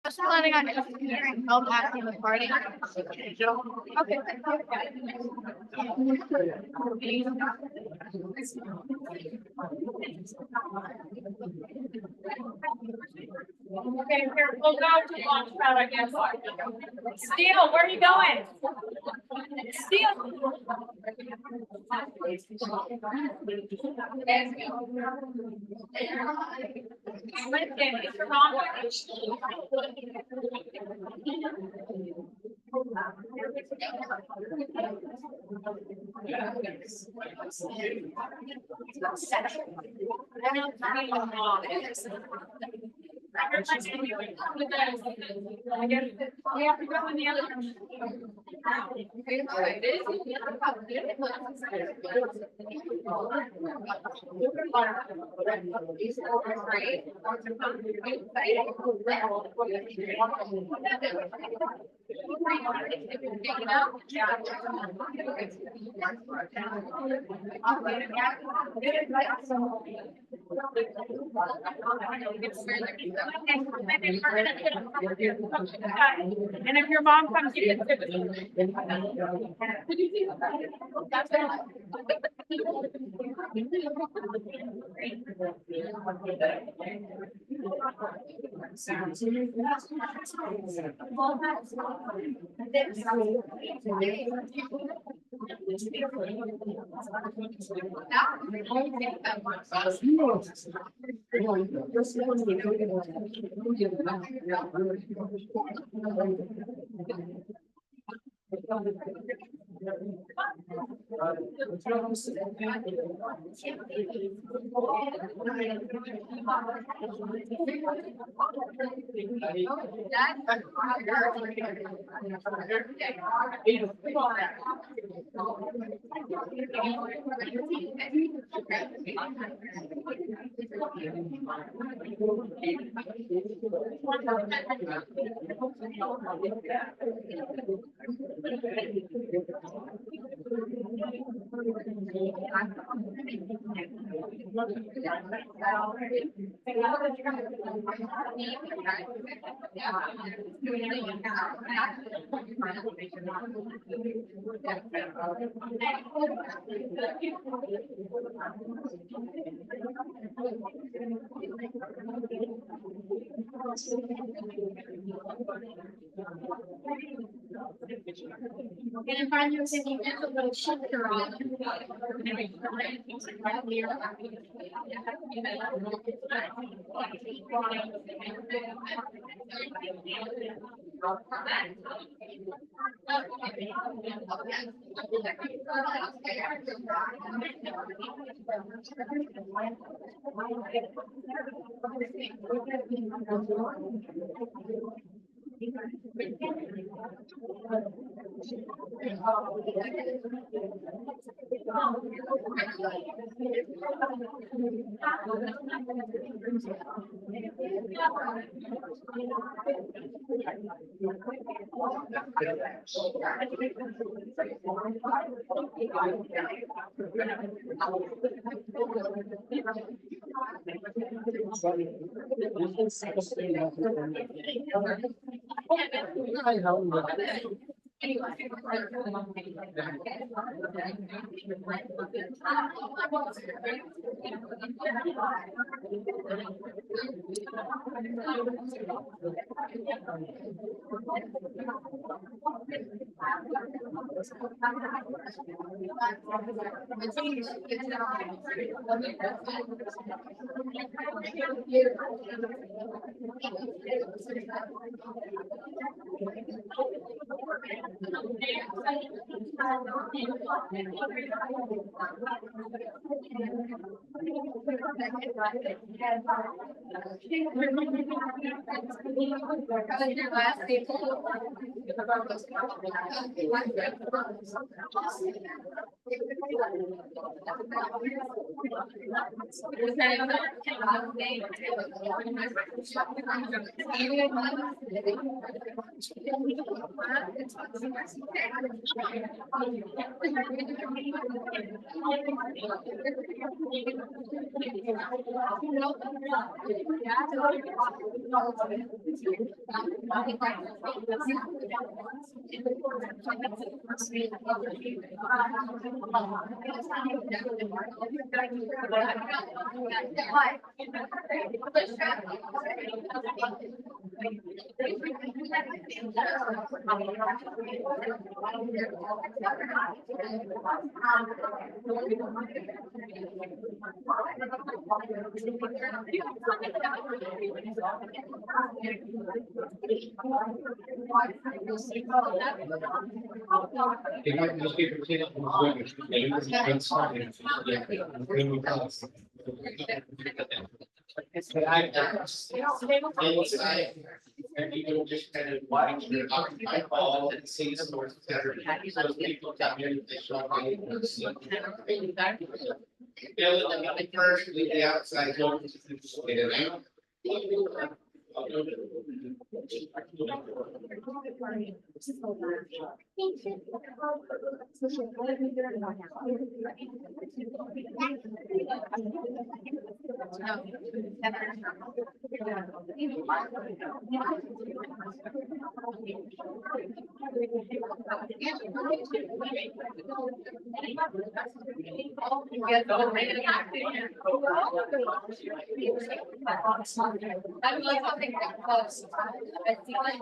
Just planning on help after the party. Okay. Okay, here, we'll go to launch pad, I guess. Steele, where are you going? Steele. Lincoln, is your mom we have to go in the other room. And if your mom comes, you can sit with her. And if I'm using a little shifter on And people just kind of watch their eyeball and see the source better. So people come in, they show up. Build it first, leave the outside door. Get it out. I would like to think that close. I feel like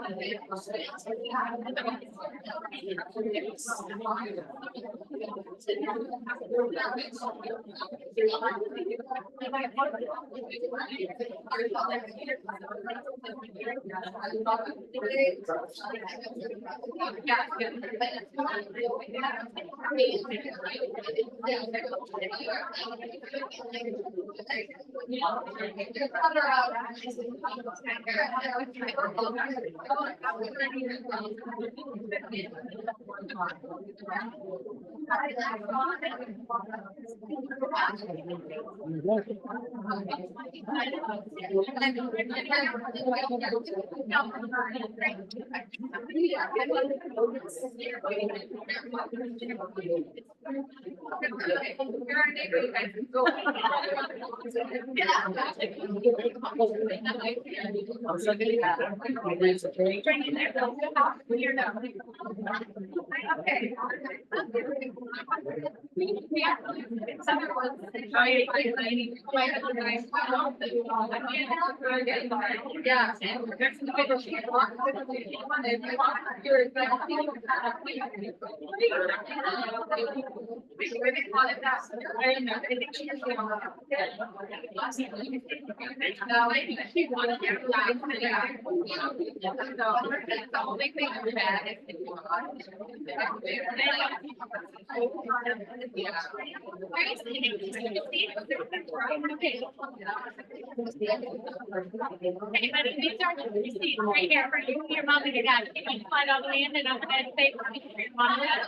Okay, but if these are the receipts right here for you, your mom and your dad, you can find out land and I'm gonna say for your mom and dad.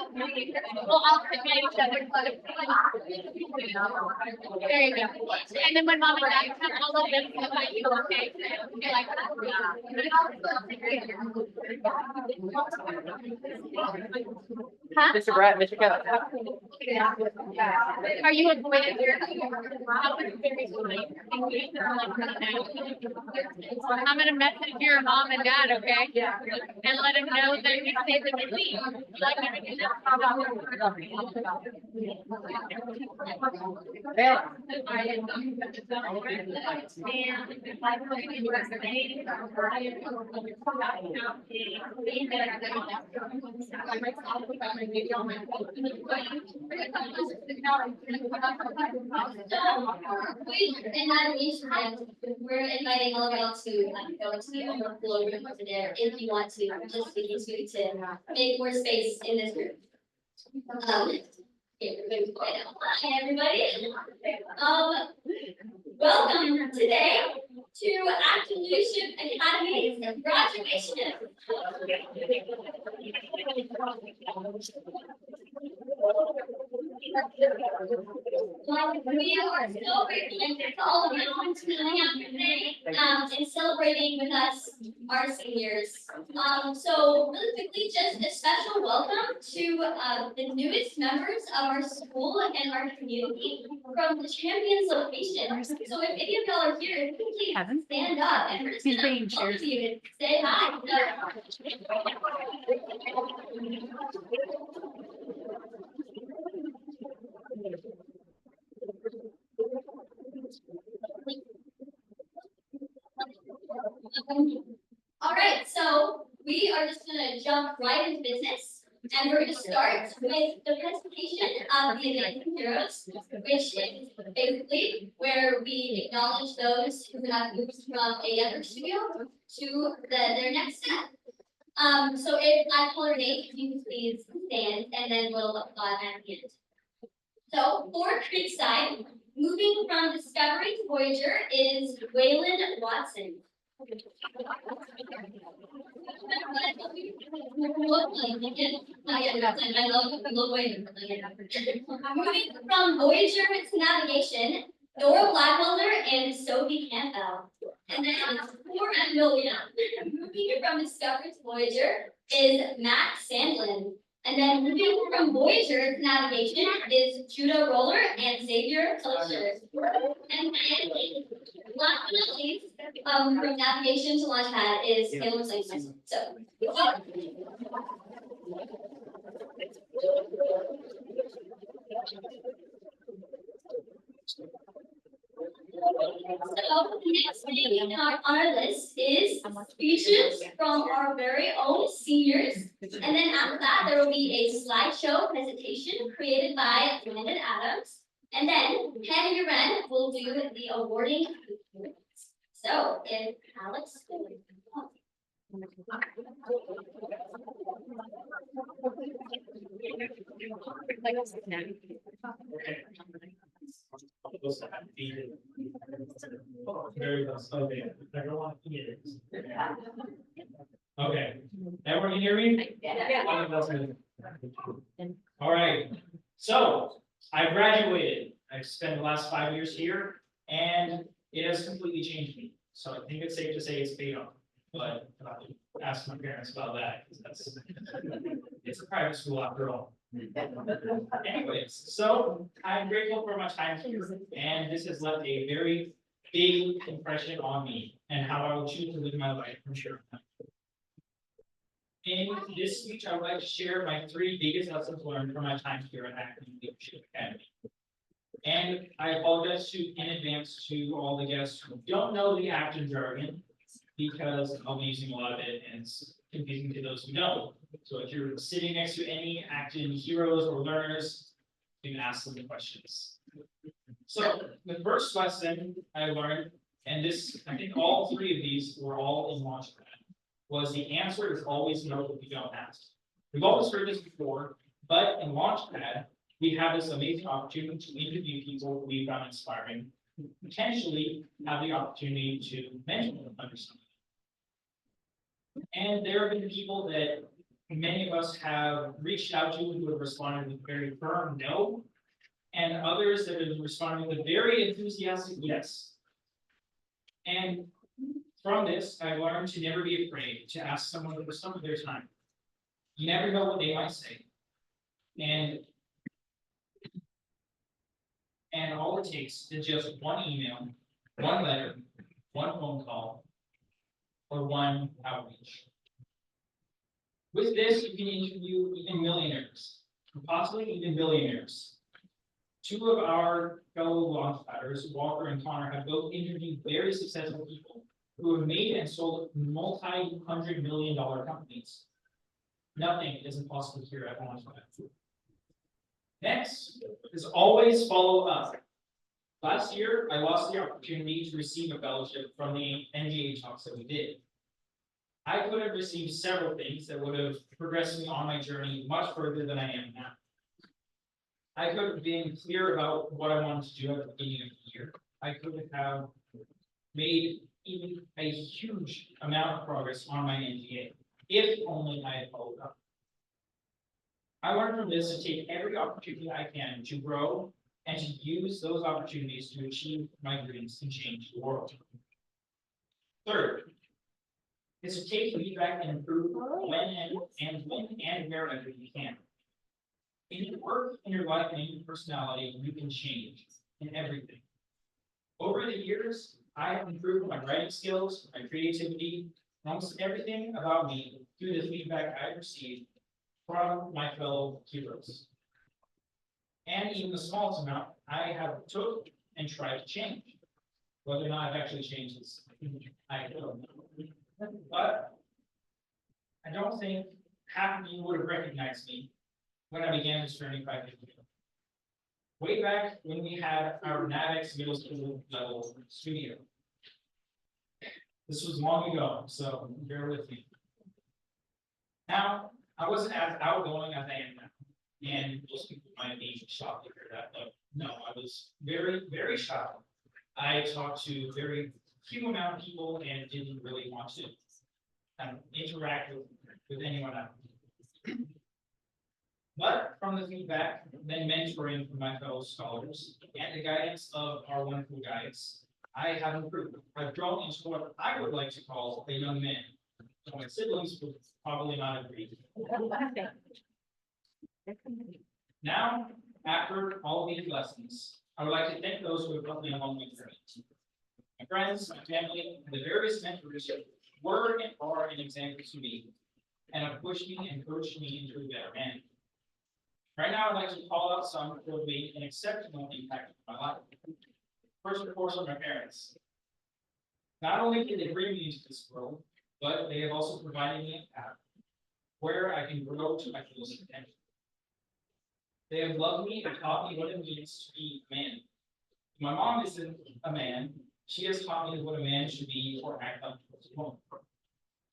We'll all submit each other. There you go. And then when mom and dad come, I'll let them know that you, okay? You're like, huh? Mr. Brett, Mr. Kevin. Are you avoiding your? I'm gonna message your mom and dad, okay? Yeah. And let them know that you saved the receipt. Like everything else. In that meantime, we're inviting all of y'all to go into the overflow room over there if you want to, just begin to make more space in this room. Yeah, we're going to quiet now. Hi, everybody. Welcome today to Acton Leadership Academy's graduation. We are so grateful to all of you coming out today, and celebrating with us, our seniors. So really quickly, just a special welcome to, the newest members of our school and our community from the Champions location. So if any of y'all are here, please stand up and we're just gonna welcome you and say hi. All right, so we are just gonna jump right into business, and we're gonna start with the presentation of the Acton heroes, which is basically where we acknowledge those who have moved from a younger studio to their next step. So if I call your name, you can please stand, and then we'll applaud at the end. So for Creekside, moving from Discovery to Voyager is Waylon Watson. Moving from Voyager to Navigation, Dora Blackwelder and Sophie Campbell. And then for Amelia, moving from Discovery to Voyager is Matt Sandlin. And then moving from Voyager to Navigation is Judah Roller and Xavier Kelsher. And then last but not least, from Navigation to Launchpad is Caleb Slayton. So. So next thing on our list is speeches from our very own seniors. And then after that, there will be a slideshow presentation created by Landon Adams. And then Henry Wren will do the awarding. So if Alex. Very well, okay, everyone can hear it. Okay, everyone can hear me? All right, so I graduated. I've spent the last 5 years here and it has completely changed me. So I think it's safe to say it's paid off, but ask my parents about that, because that's, it's a private school after all. Anyways, so I'm grateful for my time here, and this has left a very big impression on me and how I will choose to live my life from sure. In this speech, I would like to share my 3 biggest lessons learned from my time here at Acton Leadership Academy. And I apologize in advance to all the guests who don't know the Acton jargon, because I'll be using a lot of it and it's confusing to those who don't. So if you're sitting next to any Acton heroes or learners, you can ask them the questions. So the first lesson I learned, and this, I think all 3 of these were all in Launchpad, was the answer is always no if you don't ask. We've always heard this before, but in Launchpad, we have this amazing opportunity to interview people we found inspiring, potentially have the opportunity to mentor them under something. And there have been people that many of us have reached out to who have responded with very firm no, and others that have responded with very enthusiastic yes. And from this, I learned to never be afraid to ask someone for some of their time. You never know what they might say. And all it takes is just one email, one letter, one phone call, or one outreach. With this, you can interview even millionaires, possibly even billionaires. 2 of our fellow launchpadders, Walker and Connor, have both interviewed very successful people who have made and sold multi-$100-million companies. Nothing is impossible here at Launchpad. Next is always follow up. Last year, I lost the opportunity to receive a fellowship from the NGA talks that we did. I could have received several things that would have progressed me on my journey much further than I am now. I could have been clear about what I wanted to do at the beginning of the year. I could have made even a huge amount of progress on my NGA, if only I had followed up. I learned from this to take every opportunity I can to grow and to use those opportunities to achieve my dreams and change the world. Third, is to take feedback and improve when and wherever you can. In your work, in your life, and in your personality, you can change in everything. Over the years, I have improved my writing skills, my creativity, and almost everything about me through the feedback I received from my fellow heroes. And even the smallest amount I have took and tried to change. Whether or not I've actually changed this, I don't know. But I don't think half of you would have recognized me when I began this journey 5 years ago. Way back when we had our NAVX middle school level studio. This was long ago, so bear with me. Now, I wasn't as outgoing as I am now, and most people might be shocked to hear that, but no, I was very, very shy. I talked to very few amount of people and didn't really want to interact with anyone else. But from the feedback, then mentoring from my fellow scholars, and the guidance of our wonderful guides, I have improved. I've grown into what I would like to call a young man. So my siblings would probably not agree. Now, after all of these lessons, I would like to thank those who have helped me along my journey. My friends, my family, and the various mentors were and are an example to me, and have pushed me and coached me into a better man. Right now, I'd like to call out some who have made an exceptional impact on my life. First, of course, are my parents. Not only did they bring me into this world, but they have also provided me a path where I can grow to my fullest potential. They have loved me and taught me what it means to be a man. My mom isn't a man. She has taught me what a man should be or act like towards a woman.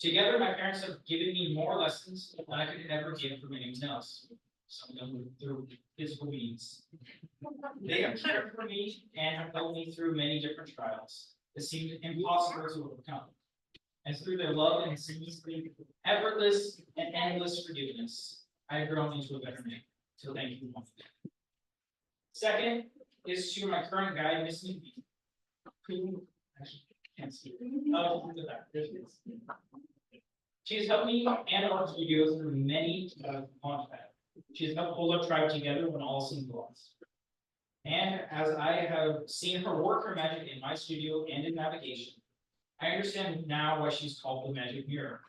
Together, my parents have given me more lessons than I could ever give from anyone else. Some of them through physical means. They have cared for me and have helped me through many different trials that seemed impossible to overcome. And through their love and seamlessly effortless and endless forgiveness, I have grown into a better man. So thank you once again. Second is to my current guide, Miss Newby, who actually can't see her. Oh, look at that. There she is. She has helped me and our studios through many launchpads. She has helped hold our tribe together when all seemed lost. And as I have seen her work her magic in my studio and in navigation, I understand now why she's called the Magic Mirror.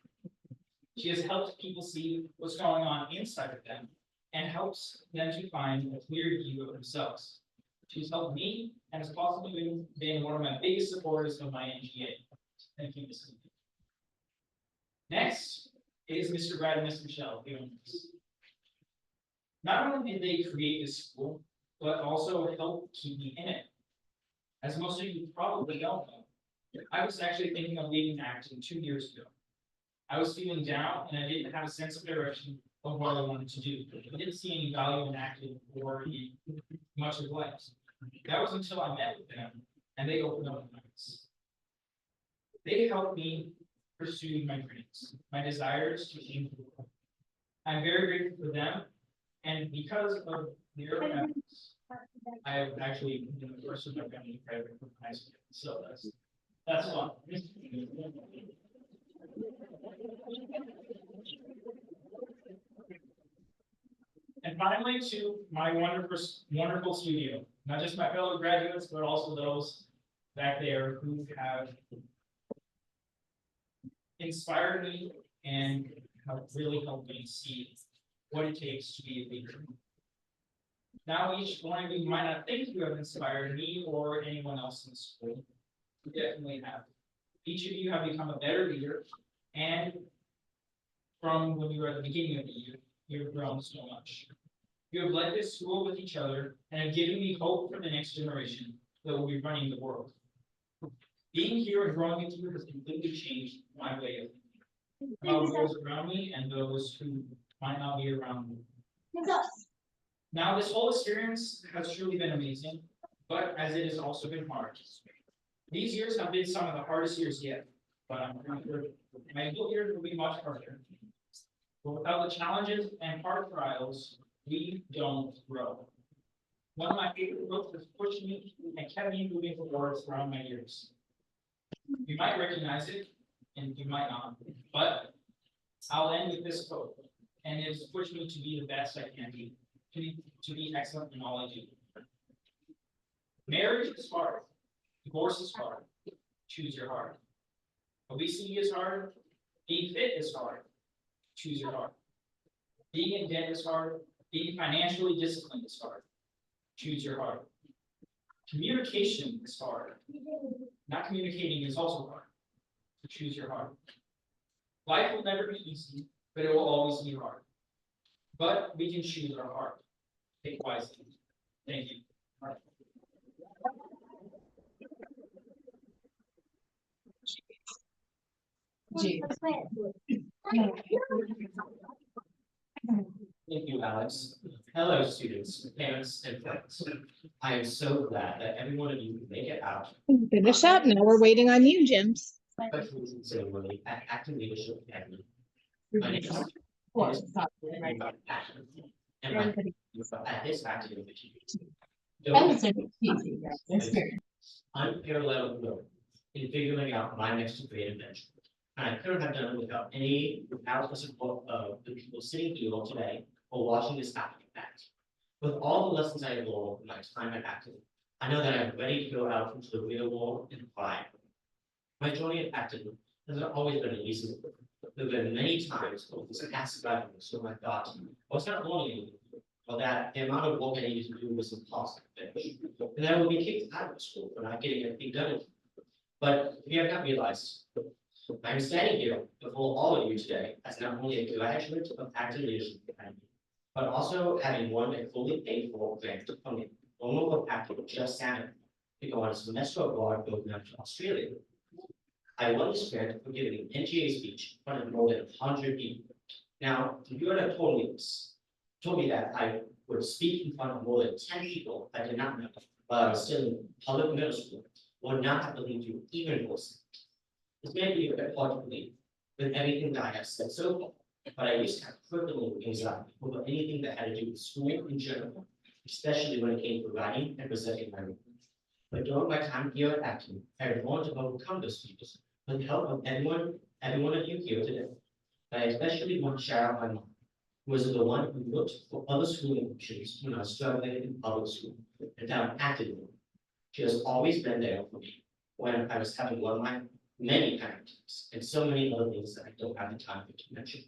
She has helped people see what's going on inside of them and helps them to find a clear view of themselves. She's helped me and has possibly been one of my biggest supporters of my NGA. Thank you, Ms. Lee. Next is Mr. Brad and Ms. Michelle, the owners. Not only did they create this school, but also help keep me in it. As most of you probably don't know, I was actually thinking of leaving Acton 2 years ago. I was feeling down and I didn't have a sense of direction of what I wanted to do. I didn't see any value in acting or in much of life. That was until I met with them and they opened up my eyes. They helped me pursue my dreams, my desires to change the world. I'm very grateful for them, and because of their efforts, I have actually been the first of my family graduate from high school. So that's fun. And finally, to my wonderful studio, not just my fellow graduates, but also those back there who have inspired me and have really helped me see what it takes to be a leader. Now, each one of you might not think you have inspired me or anyone else in the school. You definitely have. Each of you have become a better leader, and from when you were at the beginning of the year, you have grown so much. You have led this school with each other and have given me hope for the next generation that will be running the world. Being here and growing with you has completely changed my way of thinking about those around me and those who might not be around me. Now, this whole experience has truly been amazing, but as it has also been hard. These years have been some of the hardest years yet, but I'm sure my years will be much harder. But without the challenges and hard trials, we don't grow. One of my favorite books has pushed me and kept me moving forward throughout my years. You might recognize it, and you might not, but I'll end with this quote, and it's pushed me to be the best I can be, to be excellent in all I do. Marriage is hard, divorce is hard, choose your heart. Obesity is hard, being fit is hard, choose your heart. Being in debt is hard, being financially disciplined is hard, choose your heart. Communication is hard, not communicating is also hard, so choose your heart. Life will never be easy, but it will always be hard. But we can choose our heart. Think wisely. Thank you. Thank you, Alex. Hello, students, parents, and friends. I am so glad that every one of you can make it out. Finish up. Now we're waiting on you, James. Special ceremony at Acton Leadership Academy. My name is Acton, and at this activity, unparalleled growth in figuring out my next great adventure. And I couldn't have done it without the support of the people sitting here today or watching this acting act. With all the lessons I have learned from my time at Acton, I know that I'm ready to go out into the real world and thrive. My journey at Acton has not always been easy. There have been many times when I was asked about it, so I thought, I was not learning, or that the amount of work I needed to do was impossible to finish. And I would be kicked out of school for not getting everything done. But we have not realized, I'm standing here before all of you today as not only a graduate of Acton Leadership Academy, but also having won a fully paid for grant from the owner of Acton just Salmon to go on a semester abroad going out to Australia. I won this grant for giving an NGA speech in front of more than 100 people. Now, if you had told me that I would speak in front of more than 10 people I did not know while I was still in public middle school, would not have believed you even for a second. This may be a bit hard to believe with everything that I have said so far, but I used to have crippling anxiety over anything that had to do with school in general, especially when it came to writing and presenting my work. But during my time here at Acton, I have learned to overcome those fears with the help of every one of you here today. But I especially want to shout out my mom, who was the one who looked for other schooling options when I was struggling in public school and found Acton. She has always been there for me when I was having one of my many parents and so many other things that I don't have the time to mention.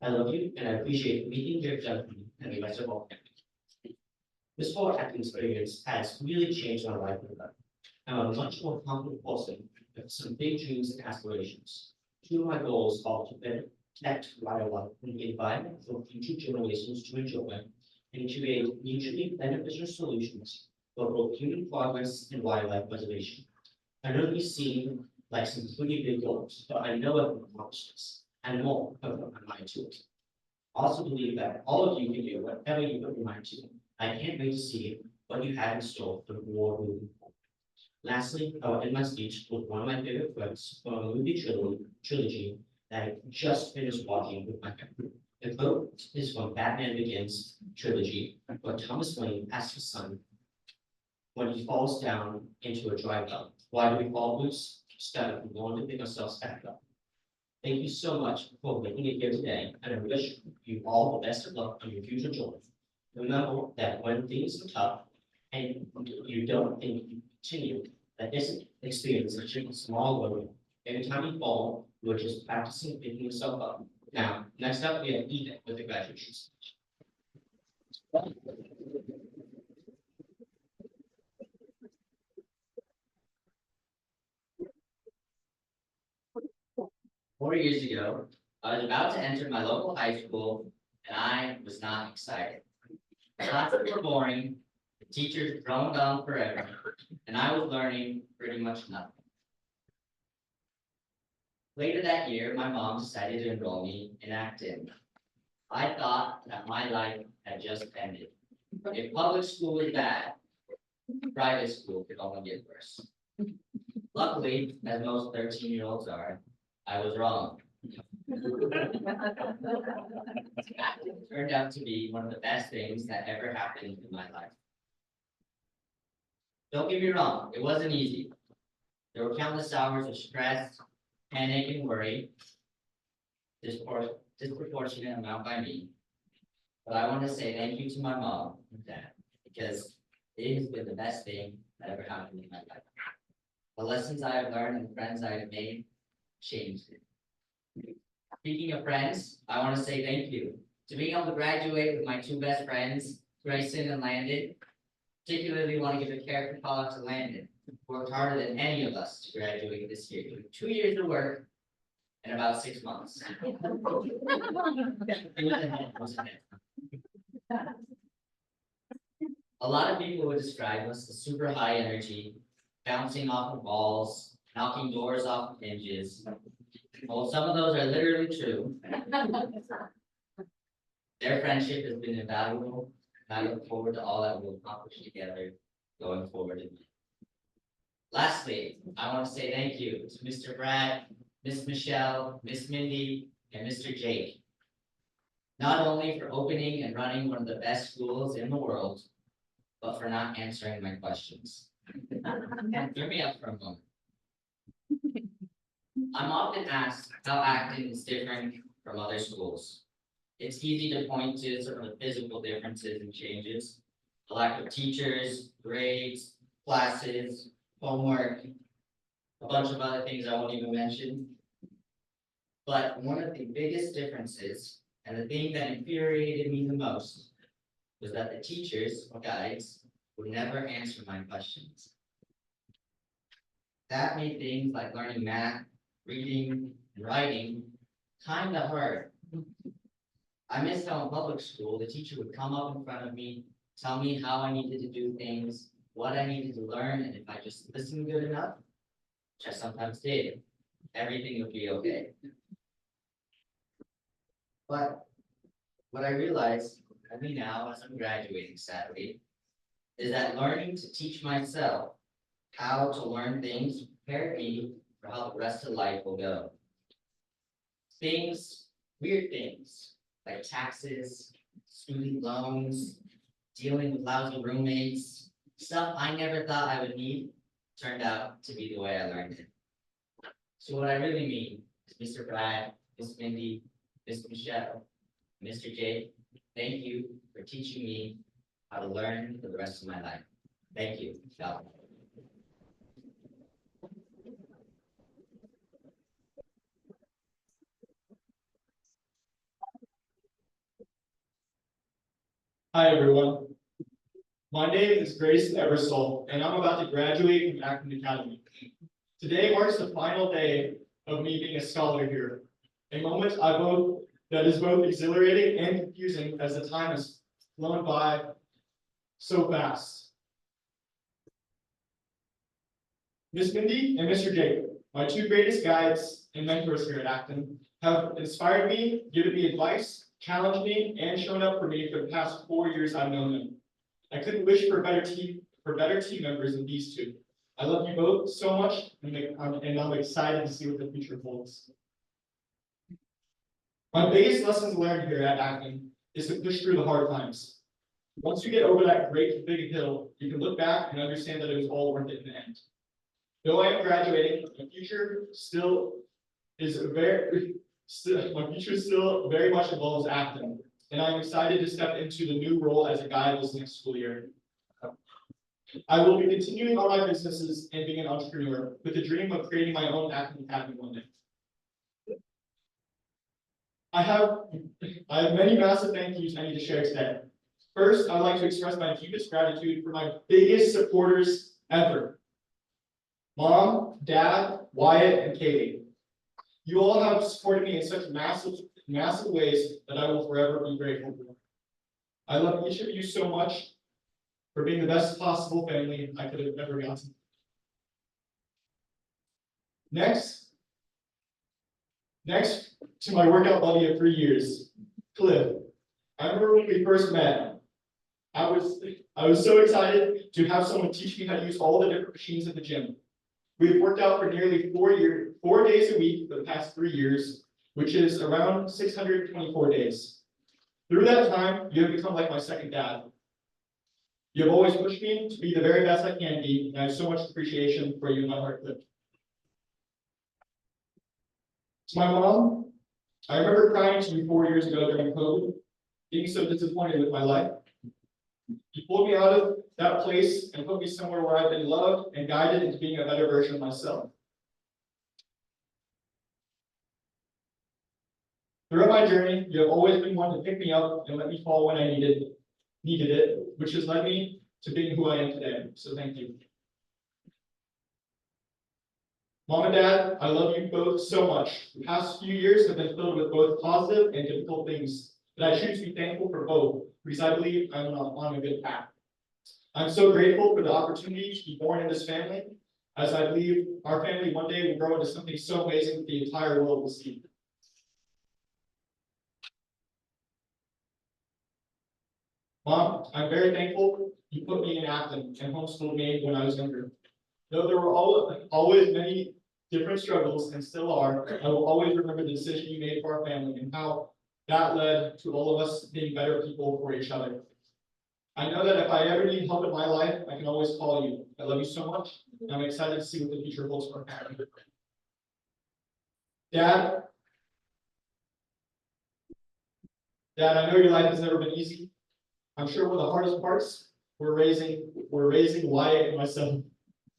I love you and I appreciate everything you've done for me and the rest of our family. This whole acting experience has really changed my life and life. I'm a much more confident person with some big dreams and aspirations. Two of my goals are to better protect wildlife and the environment for future generations to enjoy and to create mutually beneficial solutions for both human progress and wildlife preservation. I know these seem like some pretty big goals, but I know I can accomplish this and more of them on my too. I also believe that all of you can do whatever you put your mind to. I can't wait to see what you have in store for the world moving forward. Lastly, I will end my speech with one of my favorite quotes from a movie trilogy that I just finished watching with my family. The quote is from Batman Begins trilogy, where Thomas Wayne asks his son when he falls down into a dry well, why do we fall loose? Instead of going to pick ourselves back up. Thank you so much for making it here today, and I wish you all the best of luck on your future journey. Remember that when things are tough and you don't think you continue, that this experience is just a small learning. Every time you fall, you're just practicing picking yourself up. Now, next up, we have Ethan with the graduation speech. 4 years ago, I was about to enter my local high school, and I was not excited. The classes were boring, the teachers droned on forever, and I was learning pretty much nothing. Later that year, my mom decided to enroll me in Acton. I thought that my life had just ended. If public school is bad, private school could only get worse. Luckily, as most 13-year-olds are, I was wrong. Acton turned out to be one of the best things that ever happened in my life. Don't get me wrong, it wasn't easy. There were countless hours of stress, panic, and worry, disproportionate amount by me. But I want to say thank you to my mom and dad, because it has been the best thing that ever happened in my life. The lessons I have learned and the friends I have made changed it. Speaking of friends, I want to say thank you to being able to graduate with my two best friends, Grayson and Landon. Particularly want to give a character call out to Landon, who worked harder than any of us to graduate this year, doing 2 years of work in about 6 months. It was a hit. A lot of people would describe us as super high energy, bouncing off of walls, knocking doors off of hinges. Well, some of those are literally true. Their friendship has been invaluable, and I look forward to all that we'll accomplish together going forward in life. Lastly, I want to say thank you to Mr. Brad, Miss Michelle, Miss Mindy, and Mr. Jake. Not only for opening and running one of the best schools in the world, but for not answering my questions. Hear me out for a moment. I'm often asked how Acton is different from other schools. It's easy to point to some of the physical differences and changes, the lack of teachers, grades, classes, homework, a bunch of other things I won't even mention. But one of the biggest differences, and the thing that infuriated me the most, was that the teachers or guides would never answer my questions. That made things like learning math, reading, and writing kind of hard. I missed how in public school, the teacher would come up in front of me, tell me how I needed to do things, what I needed to learn, and if I just listened good enough, which I sometimes did, everything would be okay. But what I realized, only now as I'm graduating sadly, is that learning to teach myself how to learn things prepared me for how the rest of life will go. Things, weird things, like taxes, student loans, dealing with lousy roommates, stuff I never thought I would need, turned out to be the way I learned it. So what I really mean is Mr. Brad, Miss Mindy, Miss Michelle, Mr. Jake, thank you for teaching me how to learn for the rest of my life. Thank you. God. Hi, everyone. My name is Grayson Eversole, and I'm about to graduate from Acton Academy. Today marks the final day of me being a scholar here, a moment that is both exhilarating and confusing as the time has flown by so fast. Miss Mindy and Mr. Jake, my two greatest guides and mentors here at Acton, have inspired me, given me advice, challenged me, and shown up for me for the past 4 years I've known them. I couldn't wish for better team members than these two. I love you both so much, and I'm excited to see what the future holds. My biggest lessons learned here at Acton is to push through the hard times. Once you get over that great big hill, you can look back and understand that it was all worth it in the end. Though I am graduating, my future still very much involves Acton, and I'm excited to step into the new role as a guide this next school year. I will be continuing on my businesses and being an entrepreneur with the dream of creating my own Acton Academy one day. I have many massive thank yous I need to share today. First, I'd like to express my deepest gratitude for my biggest supporters ever. Mom, Dad, Wyatt, and Katie. You all have supported me in such massive ways that I will forever be grateful for. I love each of you so much for being the best possible family I could have ever gotten. Next to my workout buddy of 3 years, Cliff. I remember when we first met, I was so excited to have someone teach me how to use all the different machines at the gym. We've worked out for nearly 4 days a week for the past 3 years, which is around 624 days. Through that time, you have become like my second dad. You have always pushed me to be the very best I can be, and I have so much appreciation for you in my heart. To my mom, I remember crying to you 4 years ago during COVID, being so disappointed with my life. You pulled me out of that place and put me somewhere where I've been loved and guided into being a better version of myself. Throughout my journey, you have always been one to pick me up and let me fall when I needed it, which has led me to being who I am today. So thank you. Mom and Dad, I love you both so much. The past few years have been filled with both positive and difficult things, but I choose to be thankful for both because I believe I'm on a good path. I'm so grateful for the opportunity to be born in this family, as I believe our family one day will grow into something so amazing that the entire world will see. Mom, I'm very thankful you put me in Acton and homeschooled me when I was younger. Though there were always many different struggles and still are, I will always remember the decision you made for our family and how that led to all of us being better people for each other. I know that if I ever need help in my life, I can always call you. I love you so much, and I'm excited to see what the future holds for our family. Dad, I know your life has never been easy. I'm sure one of the hardest parts we're raising Wyatt and myself.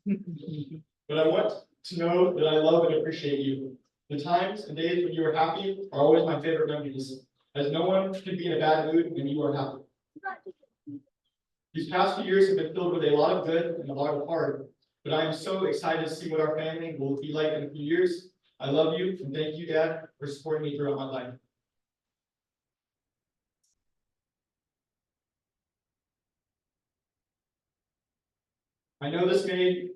But I want to know that I love and appreciate you. The times and days when you are happy are always my favorite memories, as no one can be in a bad mood when you are happy. These past few years have been filled with a lot of good and a lot of hard, but I am so excited to see what our family will be like in a few years. I love you, and thank you, Dad, for supporting me throughout my life. I know this made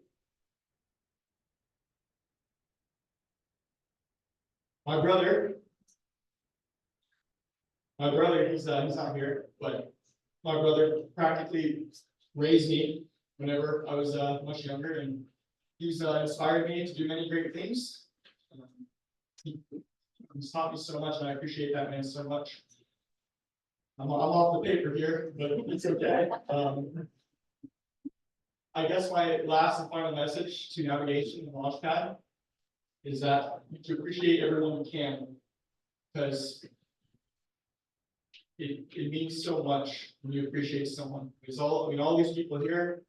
my brother, he's not here, but my brother practically raised me whenever I was much younger, and he's inspired me to do many great things. He's taught me so much, and I appreciate that man so much. I'm off the paper here, but it's okay. I guess my last and final message to navigation and Launchpad is that you appreciate everyone you can, because it means so much when you appreciate someone. Because all these people here,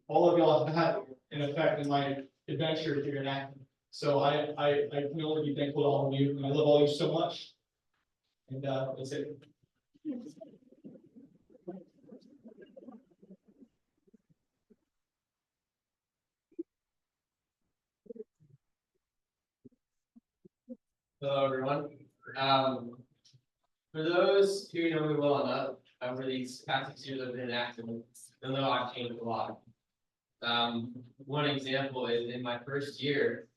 all of y'all have had an effect in my adventure here in Acton. So I can only be thankful to all of you, and I love all of you so much. And that's it. Hello, everyone. For those who know me well enough, over these past 6 years I've been in Acton, they'll know I've changed a lot. One example is in my first year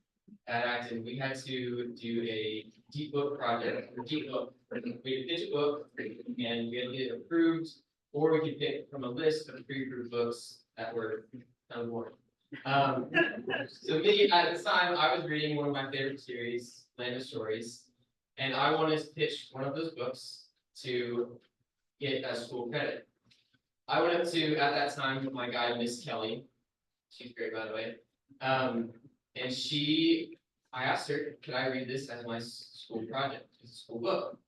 at Acton, we had to do a deep book project, We had to pitch a book, and we had to get it approved, or we could pick from a list of pre-approved books that were kind of boring. So me, at the time, I was reading one of my favorite series, Land of Stories, and I wanted to pitch one of those books to get a school credit. I went up to, at that time, with my guide, Miss Kelly. She's great, by the way. And I asked her, could I read this as my school project, as a school book?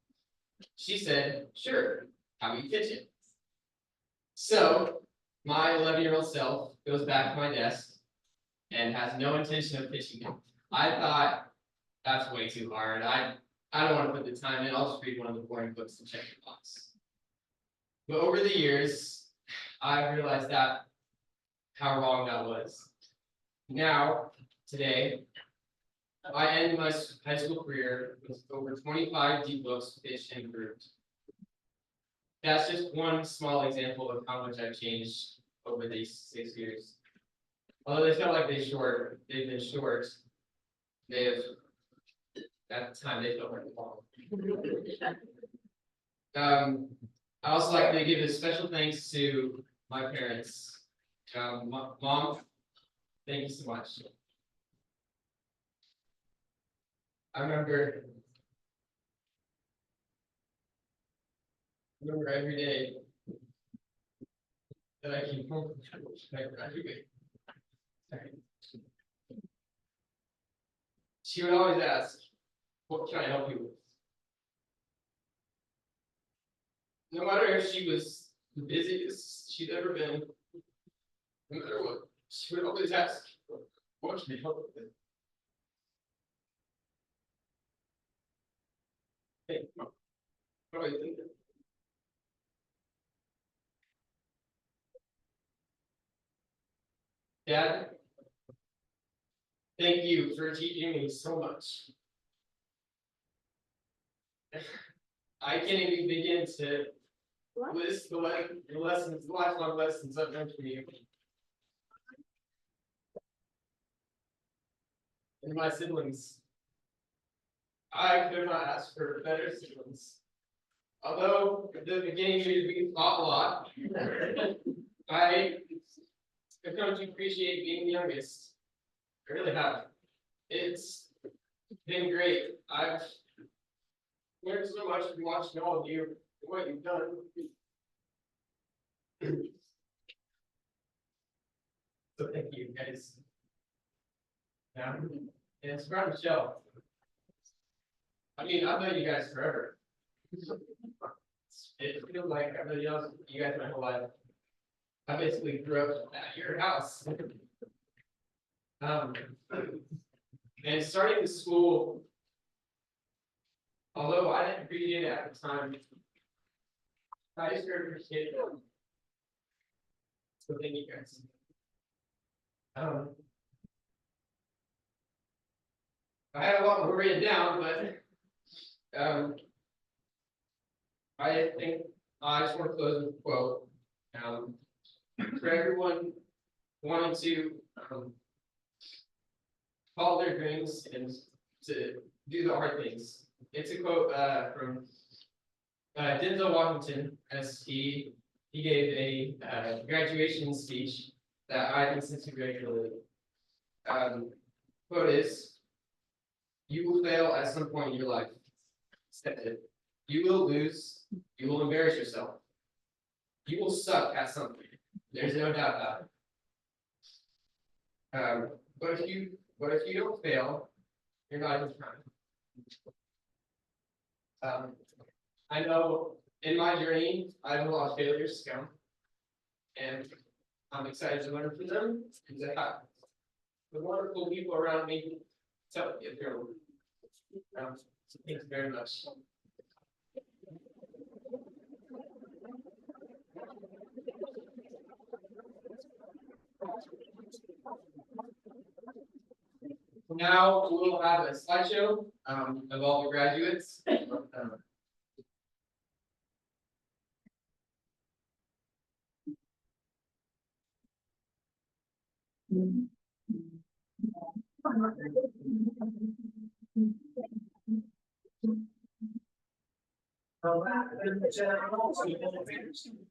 She said, sure, how about you pitch it? So my 11-year-old self goes back to my desk and has no intention of pitching it. I thought, that's way too hard. I don't want to put the time in. I'll just read one of the boring books and check the box. But over the years, I realized that how wrong that was. Now, today, I end my high school career with over 25 deep books pitched and approved. That's just one small example of how much I've changed over these 6 years. Although they felt like they've been short, at the time they felt like long. I also like to give a special thanks to my parents. Mom, thank you so much. I remember remember every day that I came home from school, I graduated. She would always ask, what can I help you with? No matter if she was the busiest she'd ever been, no matter what, she would always ask, what can I help you with? Hey, what do you think? Dad, thank you for teaching me so much. I can't even begin to list the lessons, the lifelong lessons I've learned from you. And my siblings. I could not ask for better siblings. Although at the beginning we fought a lot, I have come to appreciate being the youngest. I really have. It's been great. I've learned so much from watching all of you and what you've done. So thank you guys. Yeah, and it's from Michelle. I mean, I've known you guys forever. It feels like I've known you guys my whole life. I basically grew up at your house. And starting the school, although I didn't appreciate it at the time, I just started appreciating it. So thank you guys. I had a lot more written down, but I think I just want to close with a quote. For everyone wanting to follow their dreams and to do the hard things. It's a quote from Denzel Washington, as he gave a graduation speech that I listen to regularly. Quote is, "You will fail at some point in your life. Accept it. You will lose. You will embarrass yourself. You will suck at something. There's no doubt about it. But if you don't fail, you're not even trying." I know in my journey, I have a lot of failures to come, and I'm excited to learn from them because I have the wonderful people around me to help me get through. So thank you very much. Now we'll have a slideshow of all the graduates.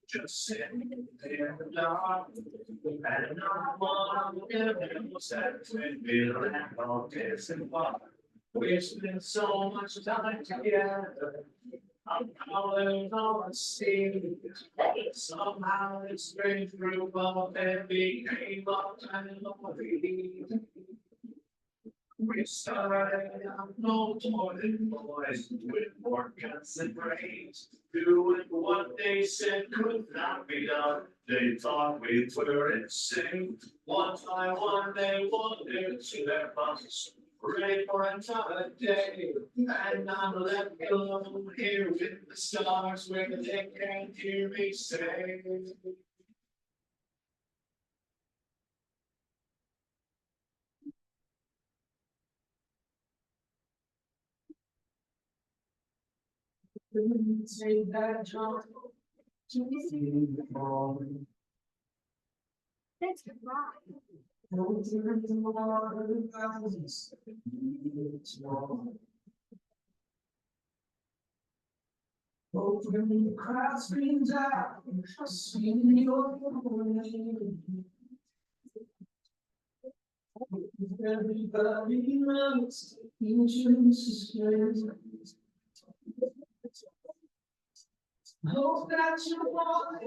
Just sitting there in the dark, and no one ever said to me, "Lack of this and what." We spent so much time together. I'm calling on the sea. Somehow this strange group of them became a family. We started out no more than boys, with more guns and brains, doing what they said could not be done. They thought we were insane. One by one they wandered to their bunks, ready for another day. And I'm left alone here with the stars, where they can't hear me say. Take that jump to the morning. That's right. Open the crowd screams out, singing your name. Everybody knows the insurance is crazy. Hope that you want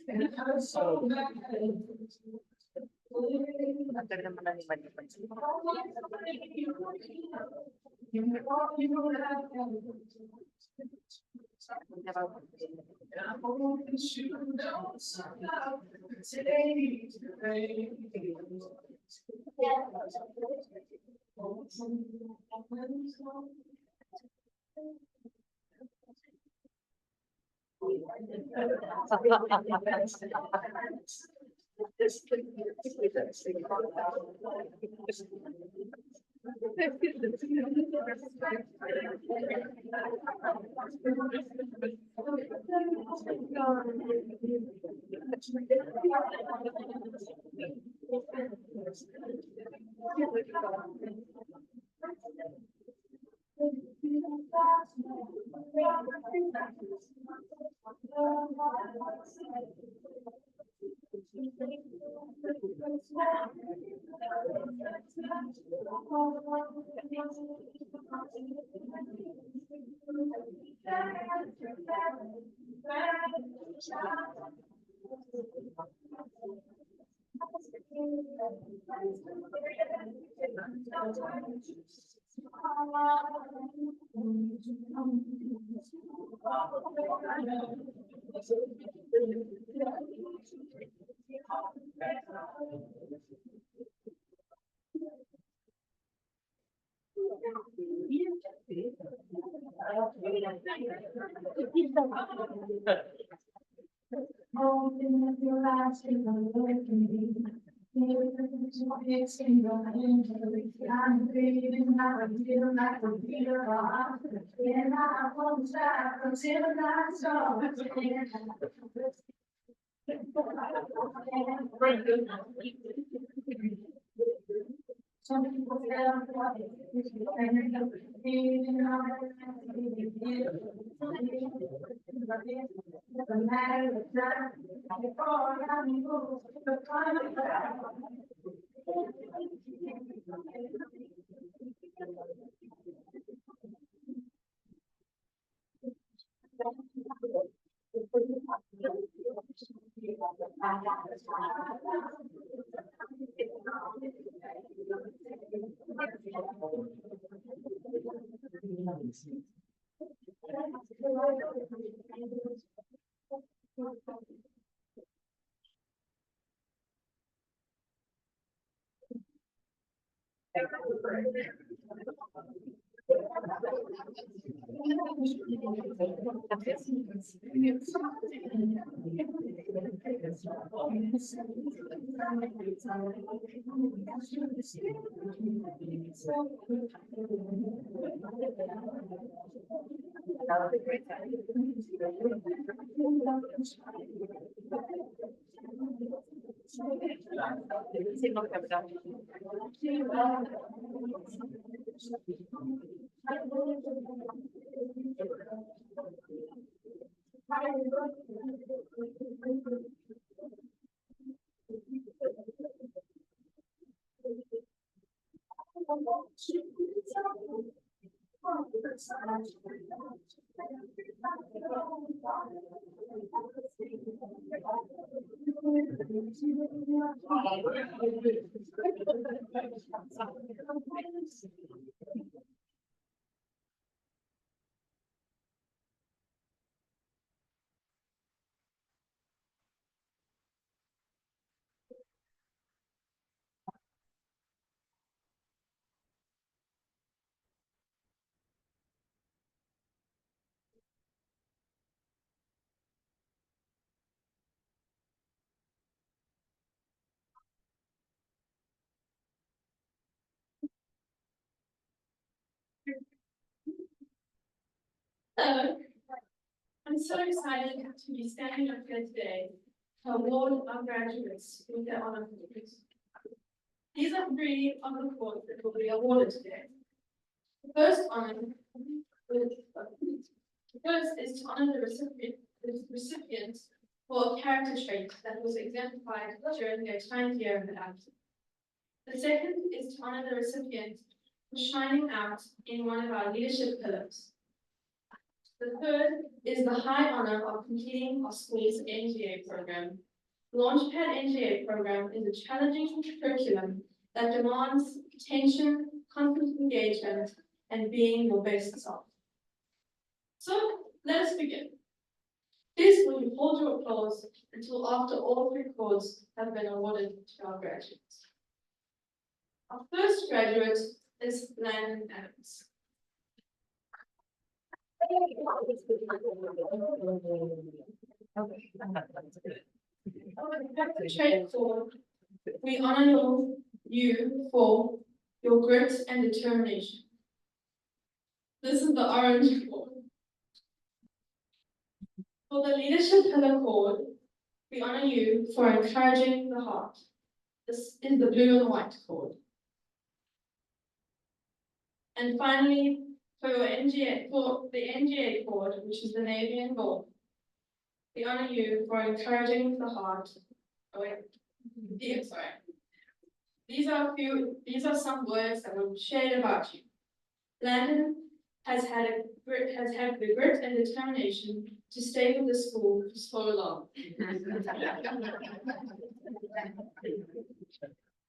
and it hurts so bad. And I hope that you don't somehow take the pain. Some people Hello, I'm so excited to be standing up here today to award our graduates with their honor degrees. These are three of the awards that will be awarded today. The first honor, the first is to honor the recipient for a character trait that was exemplified during their time here at Acton. The second is to honor the recipient for shining out in one of our leadership pillars. The third is the high honor of completing our school's NGA program. Launchpad NGA program is a challenging curriculum that demands attention, constant engagement, and being your best self. So let us begin. Please will you hold your applause until after all 3 chords have been awarded to our graduates. Our first graduate is Landon Adams. Trade for, we honor you for your grit and determination. This is the orange chord. For the leadership pillar chord, we honor you for encouraging the heart. This is the blue and white chord. And finally, for the NGA chord, which is the navy and gold, we honor you for encouraging the heart. Oh wait, sorry. These are some words that were shared about you. Landon has had the grit and determination to stay with the school for so long.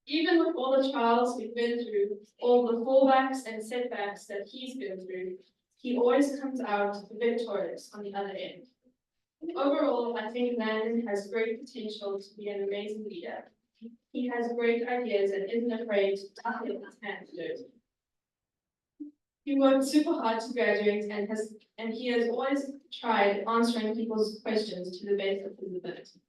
Even with all the trials we've been through, all the fallbacks and setbacks that he's been through, he always comes out victorious on the other end. Overall, I think Landon has great potential to be an amazing leader. He has great ideas and isn't afraid to put his hand to it. He worked super hard to graduate and he has always tried answering people's questions to the best of his ability.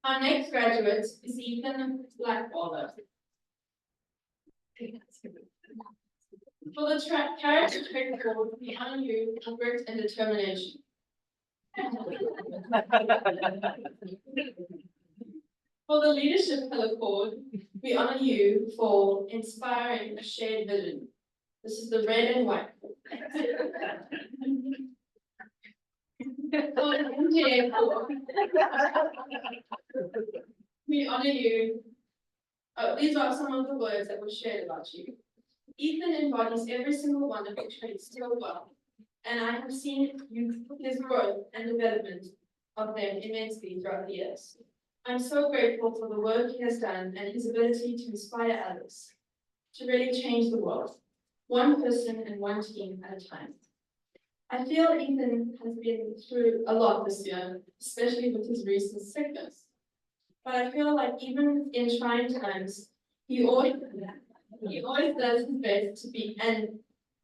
Our next graduate is Ethan Blackwater. For the character trait code, we honor you for grit and determination. For the leadership pillar code, we honor you for inspiring a shared vision. This is the red and white. For the NGA code, we honor you. Oh, these are some of the words that were shared about you. Ethan embodies every single one of your traits so well, and I have seen his growth and development of them immensely throughout the years. I'm so grateful for the work he has done and his ability to inspire others, to really change the world, one person and one team at a time. I feel Ethan has been through a lot this year, especially with his recent sickness. But I feel like even in trying times, he always does his best to be, and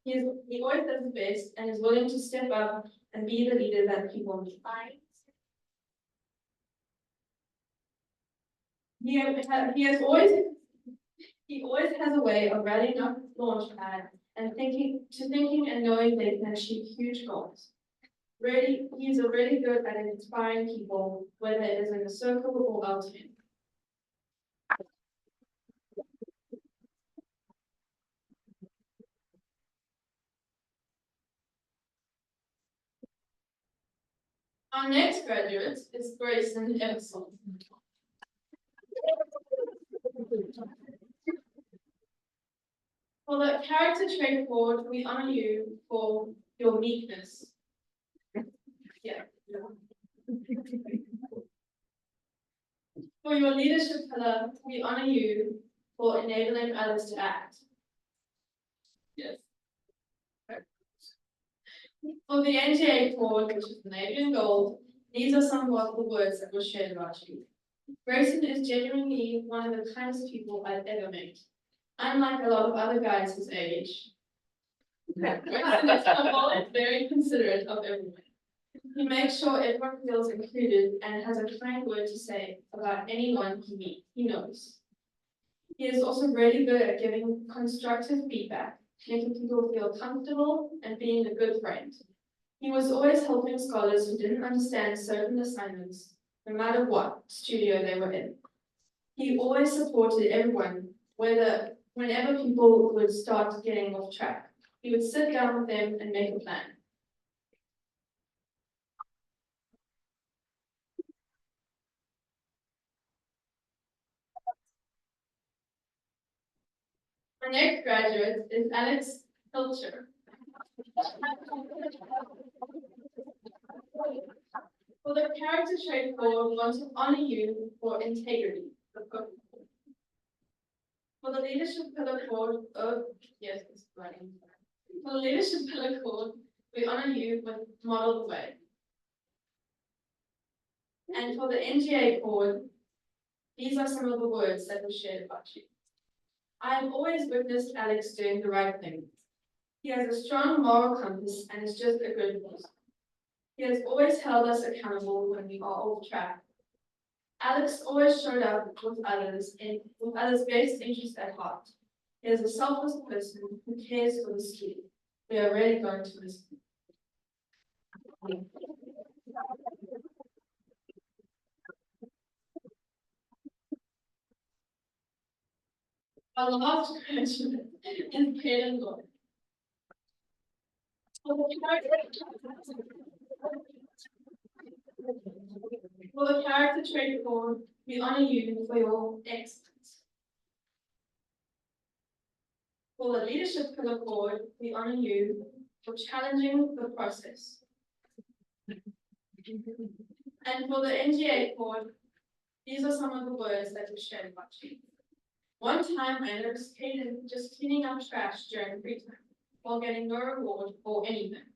he always does his best and is willing to step up and be the leader that people need. He always has a way of rallying up Launchpad and thinking and knowing they can achieve huge goals. Really, he's really good at inspiring people, whether it is in a circle or out in. Our next graduate is Grayson Emerson. For the character trait board, we honor you for your meekness. Yeah. For your leadership pillar, we honor you for enabling others to act. Yes. For the NGA board, which is the navy and gold, these are some of the words that were shared about you. Grayson is genuinely one of the kindest people I've ever met. Unlike a lot of other guys his age, Grayson is humble and very considerate of everyone. He makes sure everyone feels included and has a kind word to say about anyone he knows. He is also really good at giving constructive feedback, making people feel comfortable and being a good friend. He was always helping scholars who didn't understand certain assignments, no matter what studio they were in. He always supported everyone, whenever people would start getting off track. He would sit down with them and make a plan. Our next graduate is Alex Pilcher. For the character trait board, we want to honor you for integrity. For the leadership pillar code of, yes, it's running. For the leadership pillar code, we honor you with model the way. And for the NGA board, these are some of the words that were shared about you. I have always witnessed Alex doing the right thing. He has a strong moral compass and is just a good person. He has always held us accountable when we are off track. Alex always showed up with others best interests at heart. He is a selfless person who cares for the student. We are really going to miss him. Our last graduate is Kaden Lloyd. For the character trait board, we honor you for your excellence. For the leadership pillar board, we honor you for challenging the process. And for the NGA board, these are some of the words that were shared about you. One time I noticed Kaden just cleaning up trash during free time while getting no reward or anything.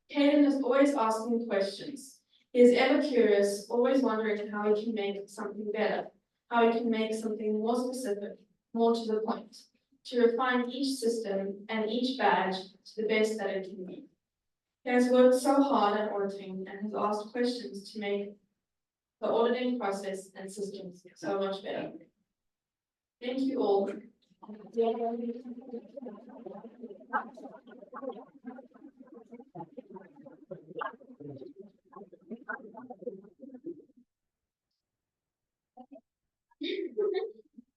Kaden is always asking questions. He is ever curious, always wondering how he can make something better, how he can make something more specific, more to the point, to refine each system and each badge to the best that it can be. He has worked so hard at auditing and has asked questions to make the auditing process and systems so much better. Thank you all.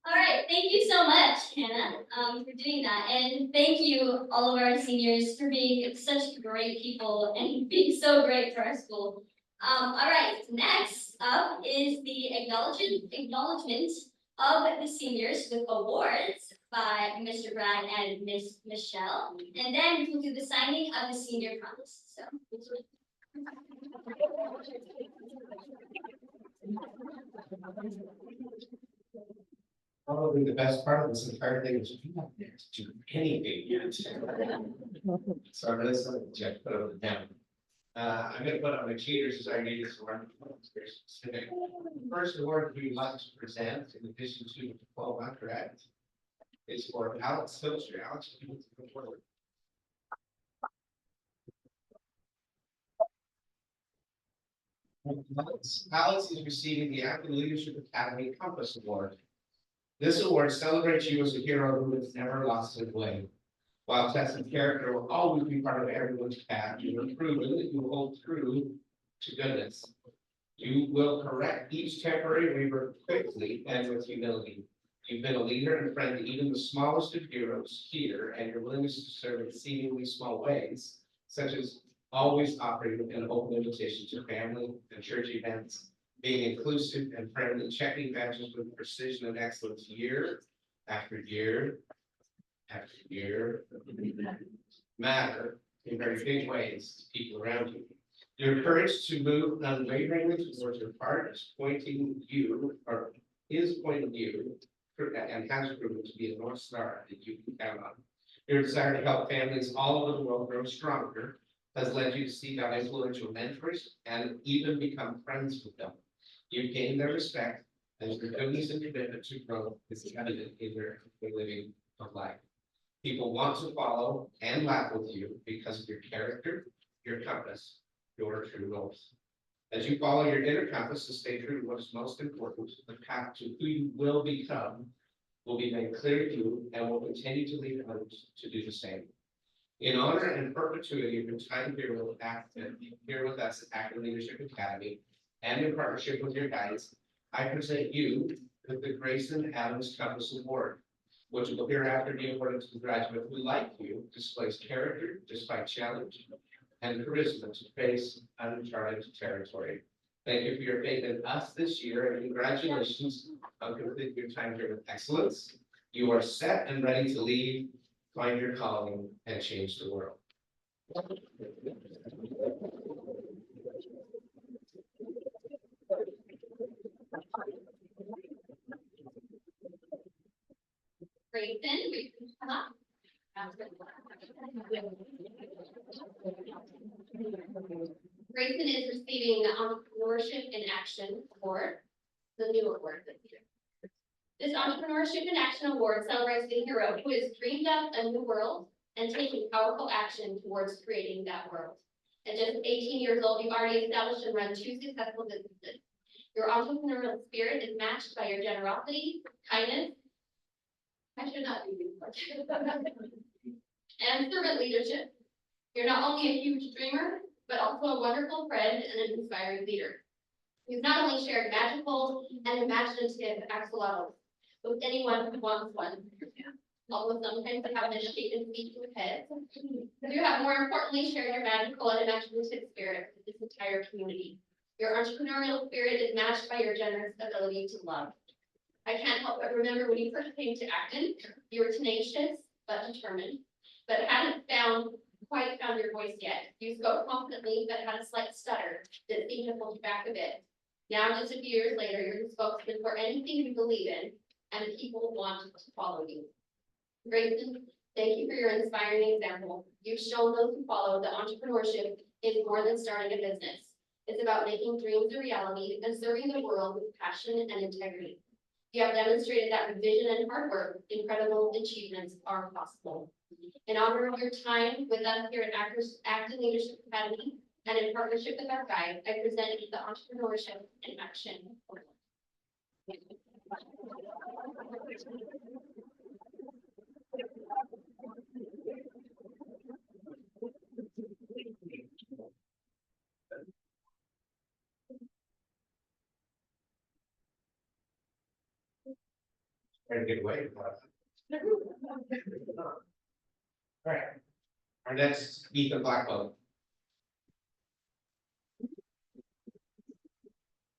All right, thank you so much, Hannah, for doing that. And thank you, all of our seniors, for being such great people and being so great for our school. All right, next up is the acknowledgement of the seniors with awards by Mr. Brad and Miss Michelle. And then we will do the signing of the senior promise. So. Probably the best part of this entire thing is you don't have to do anything yet. So I'm really sorry, Jeff, put it down. I'm gonna put on the cheaters as I need this award. Specific. First award we like to present, in addition to the 12 correct, is for Alex Filcher. Alex, you can come forward. Alex is receiving the Acton Leadership Academy Compass Award. This award celebrates you as a hero who has never lost his way. While tested character will always be part of everyone's path, you have proven that you hold true to goodness. You will correct each temporary waver quickly and with humility. You've been a leader and friend to even the smallest of heroes here, and your willingness to serve in seemingly small ways, such as always offering an open invitation to family and church events, being inclusive and friendly, checking badges with precision and excellence year after year after year, matter in very big ways to people around you. Your courage to move unwaveringly towards your part is pointing you, or is pointing you, and has proven to be a North Star that you can count on. Your desire to help families all over the world grow stronger has led you to seek out influential mentors and even become friends with them. You've gained their respect as your goodness and commitment to growth is evident in your living of life. People want to follow and laugh with you because of your character, your compass, your true goals. As you follow your inner compass and stay true to what is most important, the path to who you will become will be made clear to you and will continue to lead others to do the same. In honor and perpetuity of your time here with us at Acton Leadership Academy, and in partnership with your guides, I present you with the Grayson Adams Compass Award, which will hereafter be awarded to the graduate who, like you, displays character despite challenge and charisma to face uncharted territory. Thank you for your faith in us this year, and congratulations on completing your time here with excellence. You are set and ready to lead, find your calling, and change the world. Grayson, we can come up. Grayson is receiving the Entrepreneurship in Action Award, the new award this year. This Entrepreneurship in Action Award celebrates the hero who has dreamed up a new world and taken powerful action towards creating that world. At just 18 years old, you've already established and run 2 successful businesses. Your entrepreneurial spirit is matched by your generosity, kindness. I should not be this part. And servant leadership. You're not only a huge dreamer, but also a wonderful friend and an inspiring leader. You've not only shared magical and imaginative axolotls with anyone who wants one, although sometimes they have misshapen feet with heads, you have more importantly shared your magical and imaginative spirit with this entire community. Your entrepreneurial spirit is matched by your generous ability to love. I can't help but remember when you first came to Acton, you were tenacious but determined, but hadn't quite found your voice yet. You spoke confidently but had a slight stutter that seemed to hold you back a bit. Now, just a few years later, you're the spokesman for anything you believe in, and people want to follow you. Grayson, thank you for your inspiring example. You've shown those who follow that entrepreneurship is more than starting a business. It's about making dreams a reality and serving the world with passion and integrity. You have demonstrated that with vision and hard work, incredible achievements are possible. In honor of your time with us here at Acton Leadership Academy and in partnership with our guide, I present you the Entrepreneurship in Action Award. Very good way. All right. Our next Ethan Blackwell.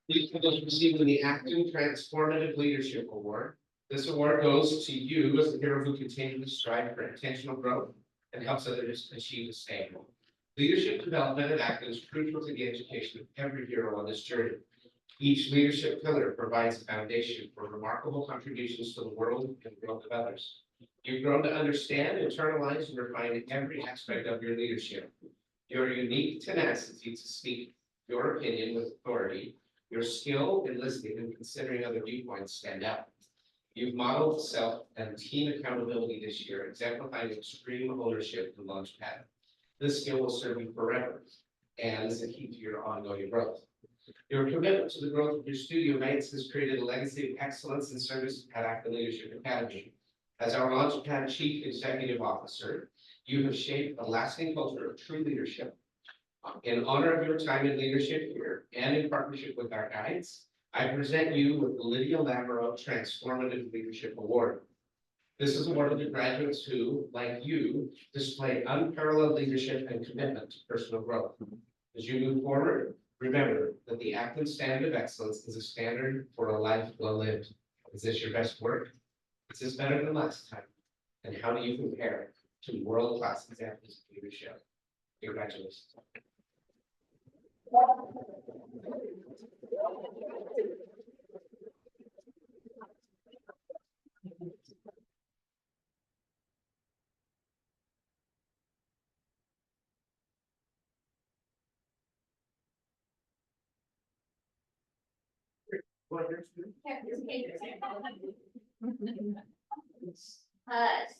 These are those receiving the Acton Transformative Leadership Award. This award goes to you as the hero who continues to strive for intentional growth and helps others achieve the same. Leadership development at Acton is crucial to the education of every hero on this journey. Each leadership pillar provides a foundation for remarkable contributions to the world and growth of others. You've grown to understand, internalize, and refine every aspect of your leadership. Your unique tenacity to speak your opinion with authority, your skill in listening and considering other viewpoints stand out. You've modeled self and team accountability this year, exemplifying extreme ownership and launchpad. This skill will serve you forever and is a key to your ongoing growth. Your commitment to the growth of your studio mates has created a legacy of excellence and service at Acton Leadership Academy. As our Launchpad Chief Executive Officer, you have shaped a lasting culture of true leadership. In honor of your time in leadership here and in partnership with our guides, I present you with the Lydia Lamoureux Transformative Leadership Award. This is awarded to graduates who, like you, display unparalleled leadership and commitment to personal growth. As you move forward, remember that the Acton Standard of Excellence is a standard for a life well lived. Is this your best work? Is this better than last time? And how do you compare to world-class examples of leadership? Congratulations.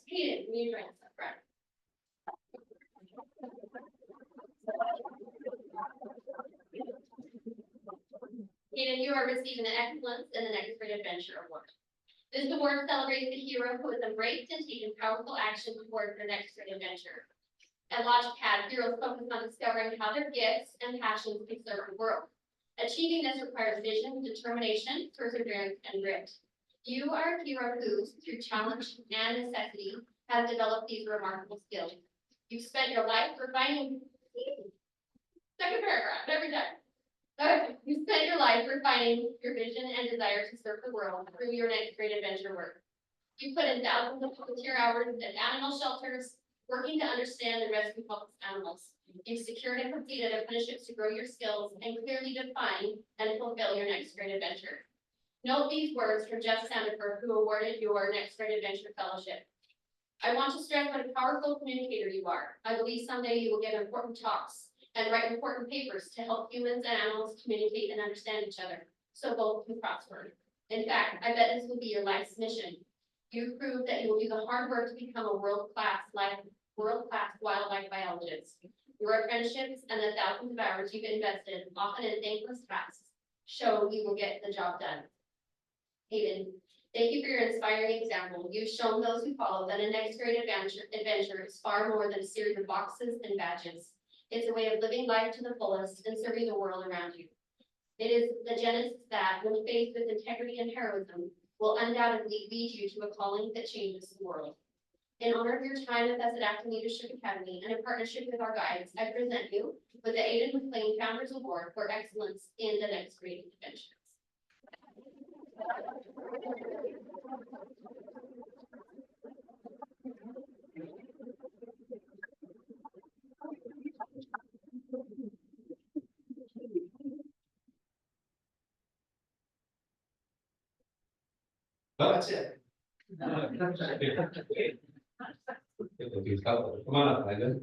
Hayden, you join us up front. Hayden, you are receiving the Excellence in the Next Great Adventure Award. This award celebrates the hero who has embraced and taken powerful action towards their next great adventure. At Launchpad, heroes focus on discovering how their gifts and passions can serve the world. Achieving this requires vision, determination, perseverance, and grit. You are a hero who, through challenge and necessity, has developed these remarkable skills. You've spent your life refining. Second paragraph, every time. Okay. You spent your life refining your vision and desire to serve the world through your next great adventure work. You put in thousands of volunteer hours at animal shelters, working to understand and rescue helpless animals. You've secured and completed apprenticeships to grow your skills and clearly define and fulfill your next great adventure. Note these words from Jeff Sandifer, who awarded your next great adventure fellowship. I want to stress what a powerful communicator you are. I believe someday you will give important talks and write important papers to help humans and animals communicate and understand each other, so both can prosper. In fact, I bet this will be your life's mission. You prove that you will do the hard work to become a world-class wildlife biologist. Your apprenticeships and the thousands of hours you've invested, often in thankless tasks, show you will get the job done. Hayden, thank you for your inspiring example. You've shown those who follow that a next great adventure is far more than a series of boxes and badges. It's a way of living life to the fullest and serving the world around you. It is the genesis that, when faced with integrity and heroism, will undoubtedly lead you to a calling that changes the world. In honor of your time with us at Acton Leadership Academy and in partnership with our guides, I present you with the Aidan McLean Founders Award for Excellence in the Next Great Adventures. Well, that's it. It'll be helpful. Come on up, Landon.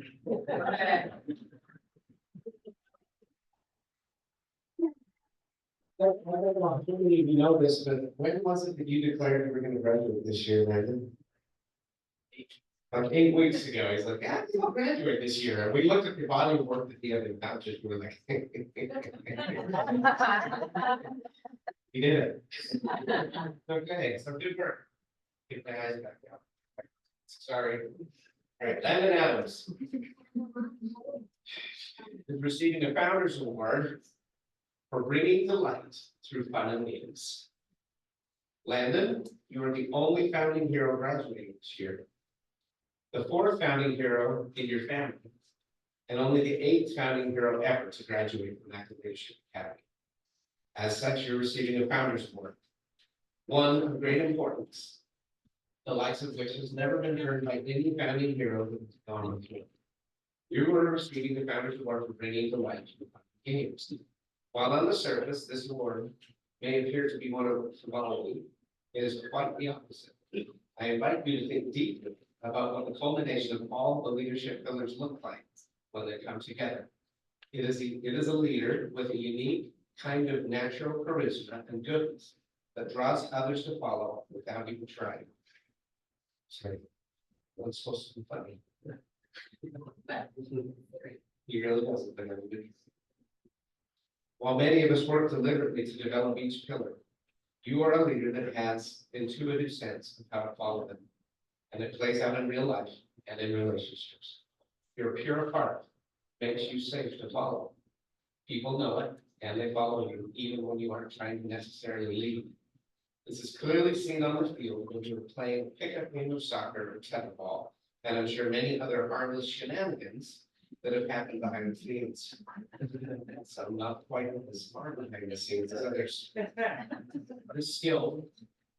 I don't know, how many of you know this, but when was it that you declared you were gonna graduate this year, Landon? Like 8 weeks ago, he's like, yeah, I think I'll graduate this year. And we looked at the body of work that he had accomplished, we were like. He did it. Okay, so good work. Get my eyes back down. Sorry. All right, Landon Adams. Is receiving a Founders Award for bringing the light through fun and games. Landon, you are the only founding hero graduating this year. The fourth founding hero in your family, and only the 8th founding hero ever to graduate from Acton Leadership Academy. As such, you're receiving a Founders Award, one of great importance, the likes of which has never been earned by any founding hero who has gone before. You are receiving the Founders Award for bringing the light to the games. While on the surface, this award may appear to be one of frivolity, it is quite the opposite. I invite you to think deeply about what the culmination of all the leadership pillars look like when they come together. It is a leader with a unique kind of natural charisma and goodness that draws others to follow without even trying. Sorry, that's supposed to be funny. He really wasn't. While many of us work deliberately to develop each pillar, you are a leader that has intuitive sense of how to follow them, and it plays out in real life and in relationships. Your pure heart makes you safe to follow. People know it, and they follow you, even when you aren't trying to necessarily lead. This is clearly seen on the field when you're playing a pickup game of soccer or tetherball, and I'm sure many other harmless shenanigans that have happened behind the scenes. Some not quite as far behind the scenes as others. This skill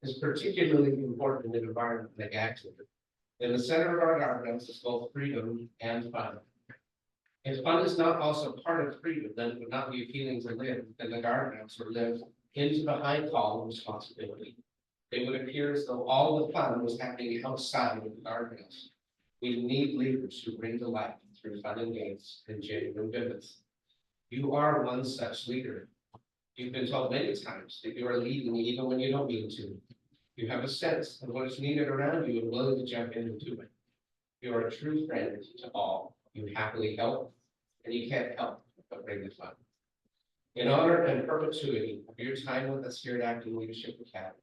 is particularly important in an environment like Acton. In the center of our guardrails is both freedom and fun. If fun is not also part of freedom, then it would not be a feeling to live, and the guardrails would live into the high call of responsibility. It would appear as though all the fun was happening outside of the guardrails. We need leaders who bring to life through fun and games and genuine goodness. You are one such leader. You've been told many times that you are leading even when you don't mean to. You have a sense of what is needed around you and willing to jump in and do it. You are a true friend to all. You happily help, and you can't help but bring the fun. In honor and perpetuity of your time with us here at Acton Leadership Academy,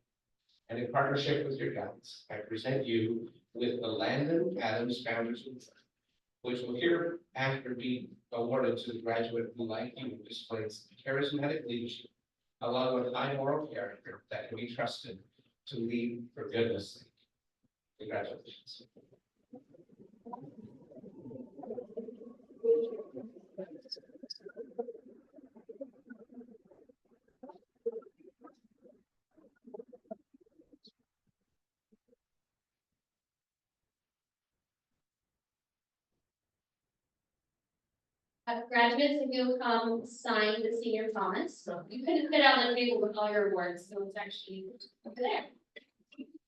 and in partnership with your guides, I present you with the Landon Adams Founders Award, which will hereafter be awarded to the graduate who, like you, displays charismatic leadership, along with high moral character that can be trusted to lead for goodness sake. Congratulations. Graduates, if you'll come sign the senior promise, you could fit out a table with all your awards, so it's actually over there.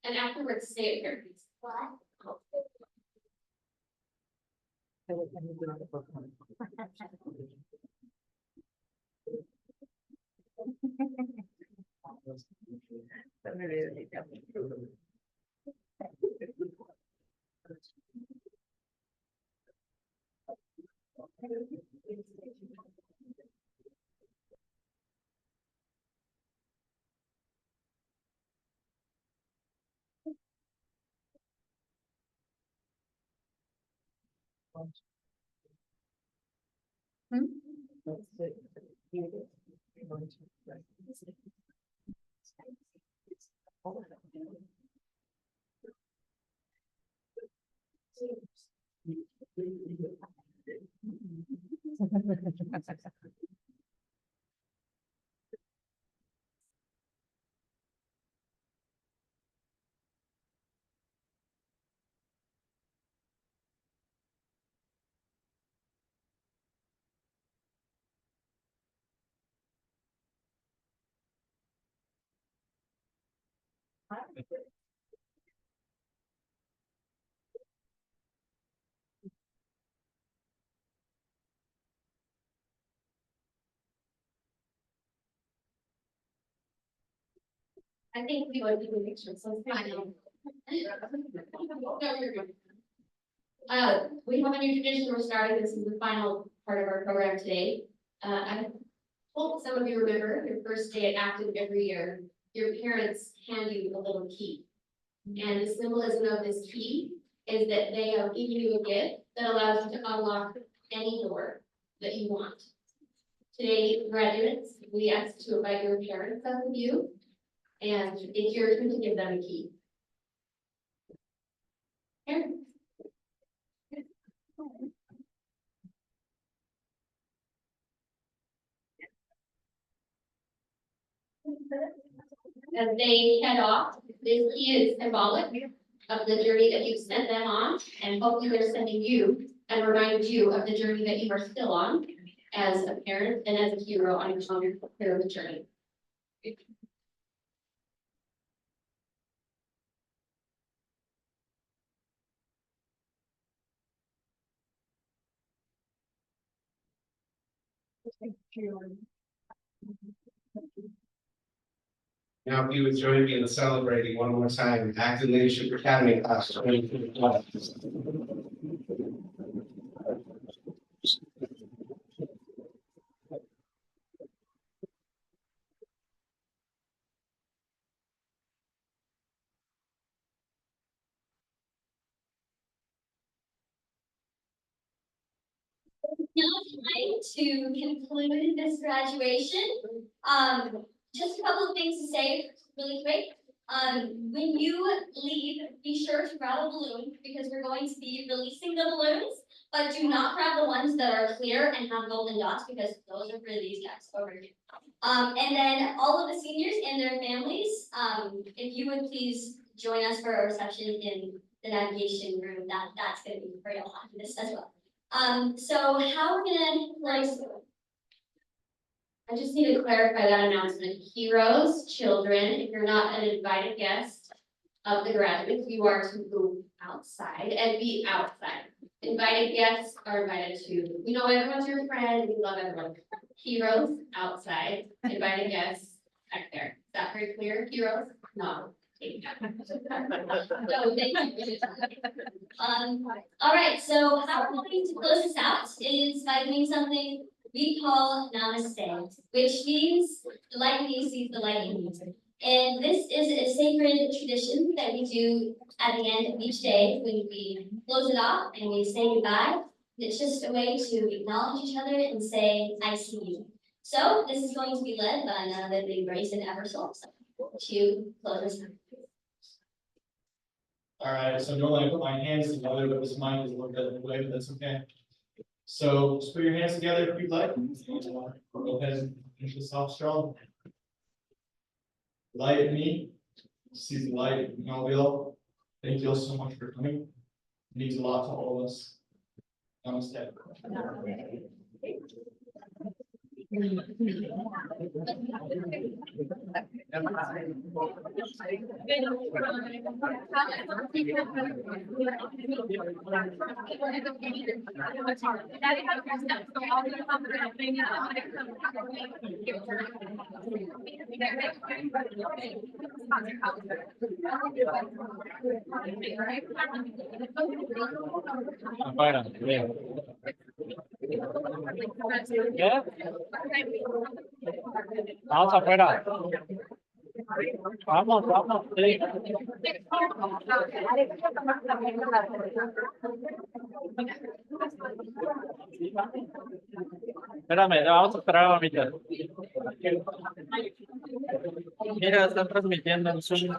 And afterwards, stay up here, please. I think we would do the picture, so it's fine. No, you're good. We have a new tradition we're starting. This is the final part of our program today. I hope some of you remember your first day at Acton every year. Your parents hand you a little key. And the symbolism of this key is that they have given you a gift that allows you to unlock any door that you want. Today, graduates, we ask to invite your parents up with you, and it's your turn to give them a key. Here. As they head off, this key is symbolic of the journey that you've sent them on, and hopefully they're sending you and remind you of the journey that you are still on as a parent and as a hero on your own heroic journey. Now, if you would join me in celebrating one more time, Acton Leadership Academy Class 2021. Now time to conclude this graduation. Just a couple of things to say really quick. When you leave, be sure to grab a balloon because we're going to be releasing the balloons, but do not grab the ones that are clear and have golden dots because those are for these guys over here. And then all of the seniors and their families, if you would please join us for a reception in the navigation room, that's gonna be very a lot of this as well. So how we're gonna close. I just need to clarify that announcement. Heroes, children, if you're not an invited guest of the graduates, you are to go outside and be outside. Invited guests are invited to, we know everyone's your friend, we love everyone. Heroes, outside, invited guests, back there. Is that very clear? Heroes? No. No, thank you. All right, so how we're going to close this out is by doing something we call namaste, which means the light in you sees the light in you. And this is a sacred tradition that we do at the end of each day when we close it off and we say goodbye. It's just a way to acknowledge each other and say, I see you. So this is going to be led by none other than Grace and Eversole to close us out. All right, so normally I put my hands together, but this mic is a little bit in the way, but that's okay. So just put your hands together if you'd like. Go ahead and finish this off strong. Light in me, sees the light in all of y'all. Thank you all so much for coming. It means a lot to all of us. Namaste. Afuera, bien. ¿Qué? Vamos afuera. Vamos, vamos. Sí. Espérame, vamos a esperar a la mitad. Mira, están transmitiendo en Zoom.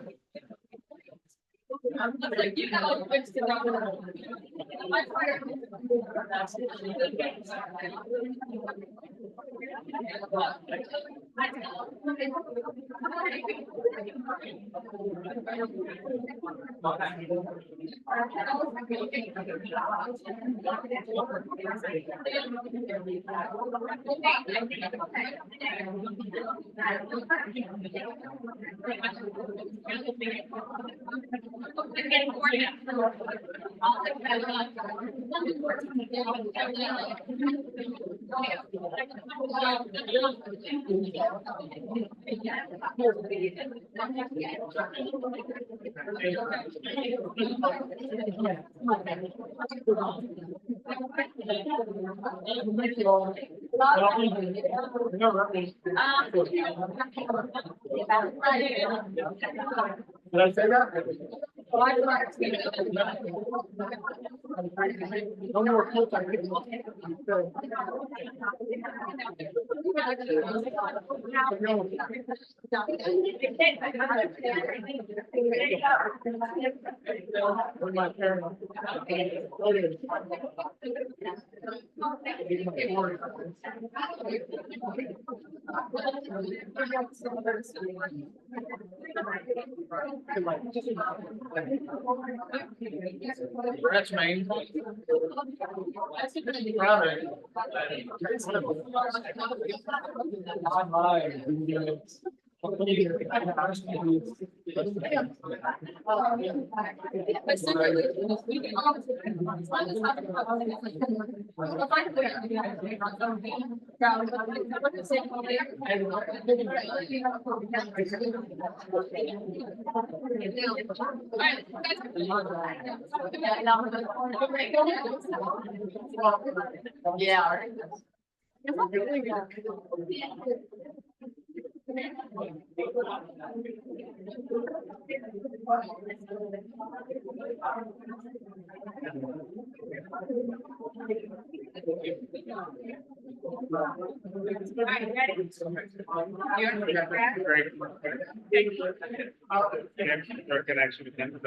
That's main. Yeah. Connection with them.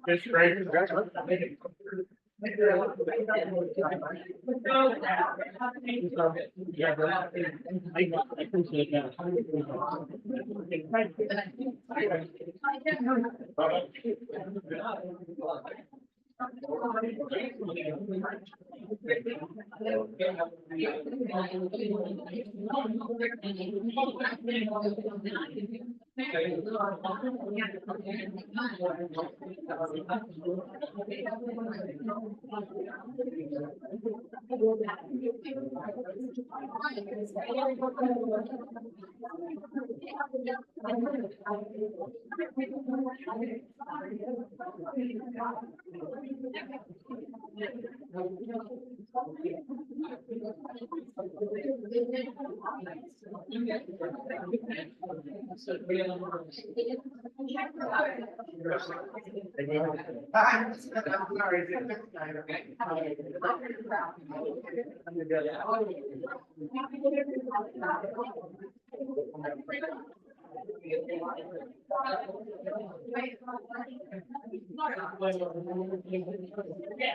It's great.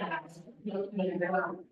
Yeah.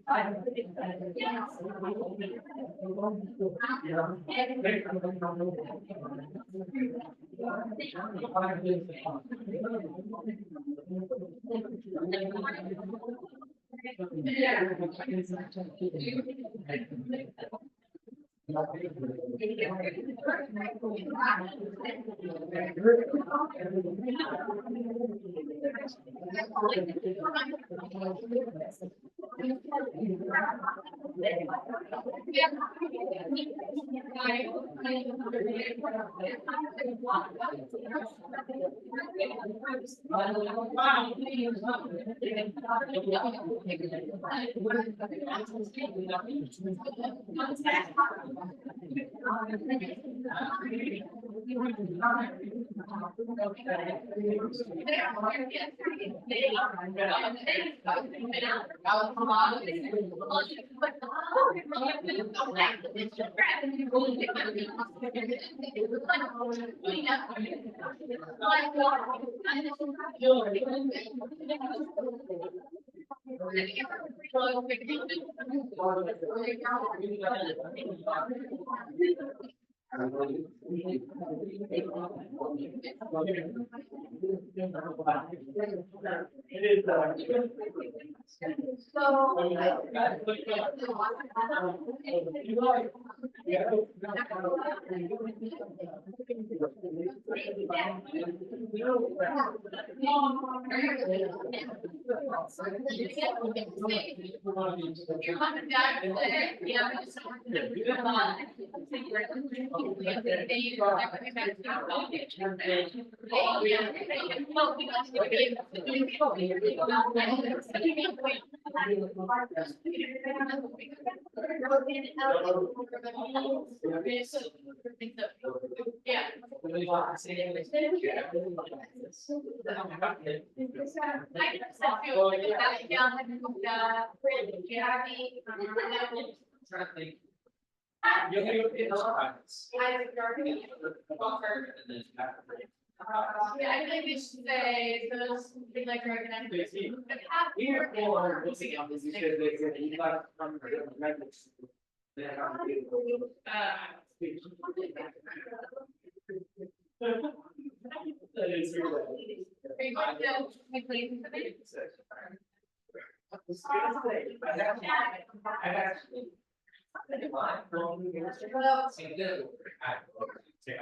Yeah, I think we should say those big like organized.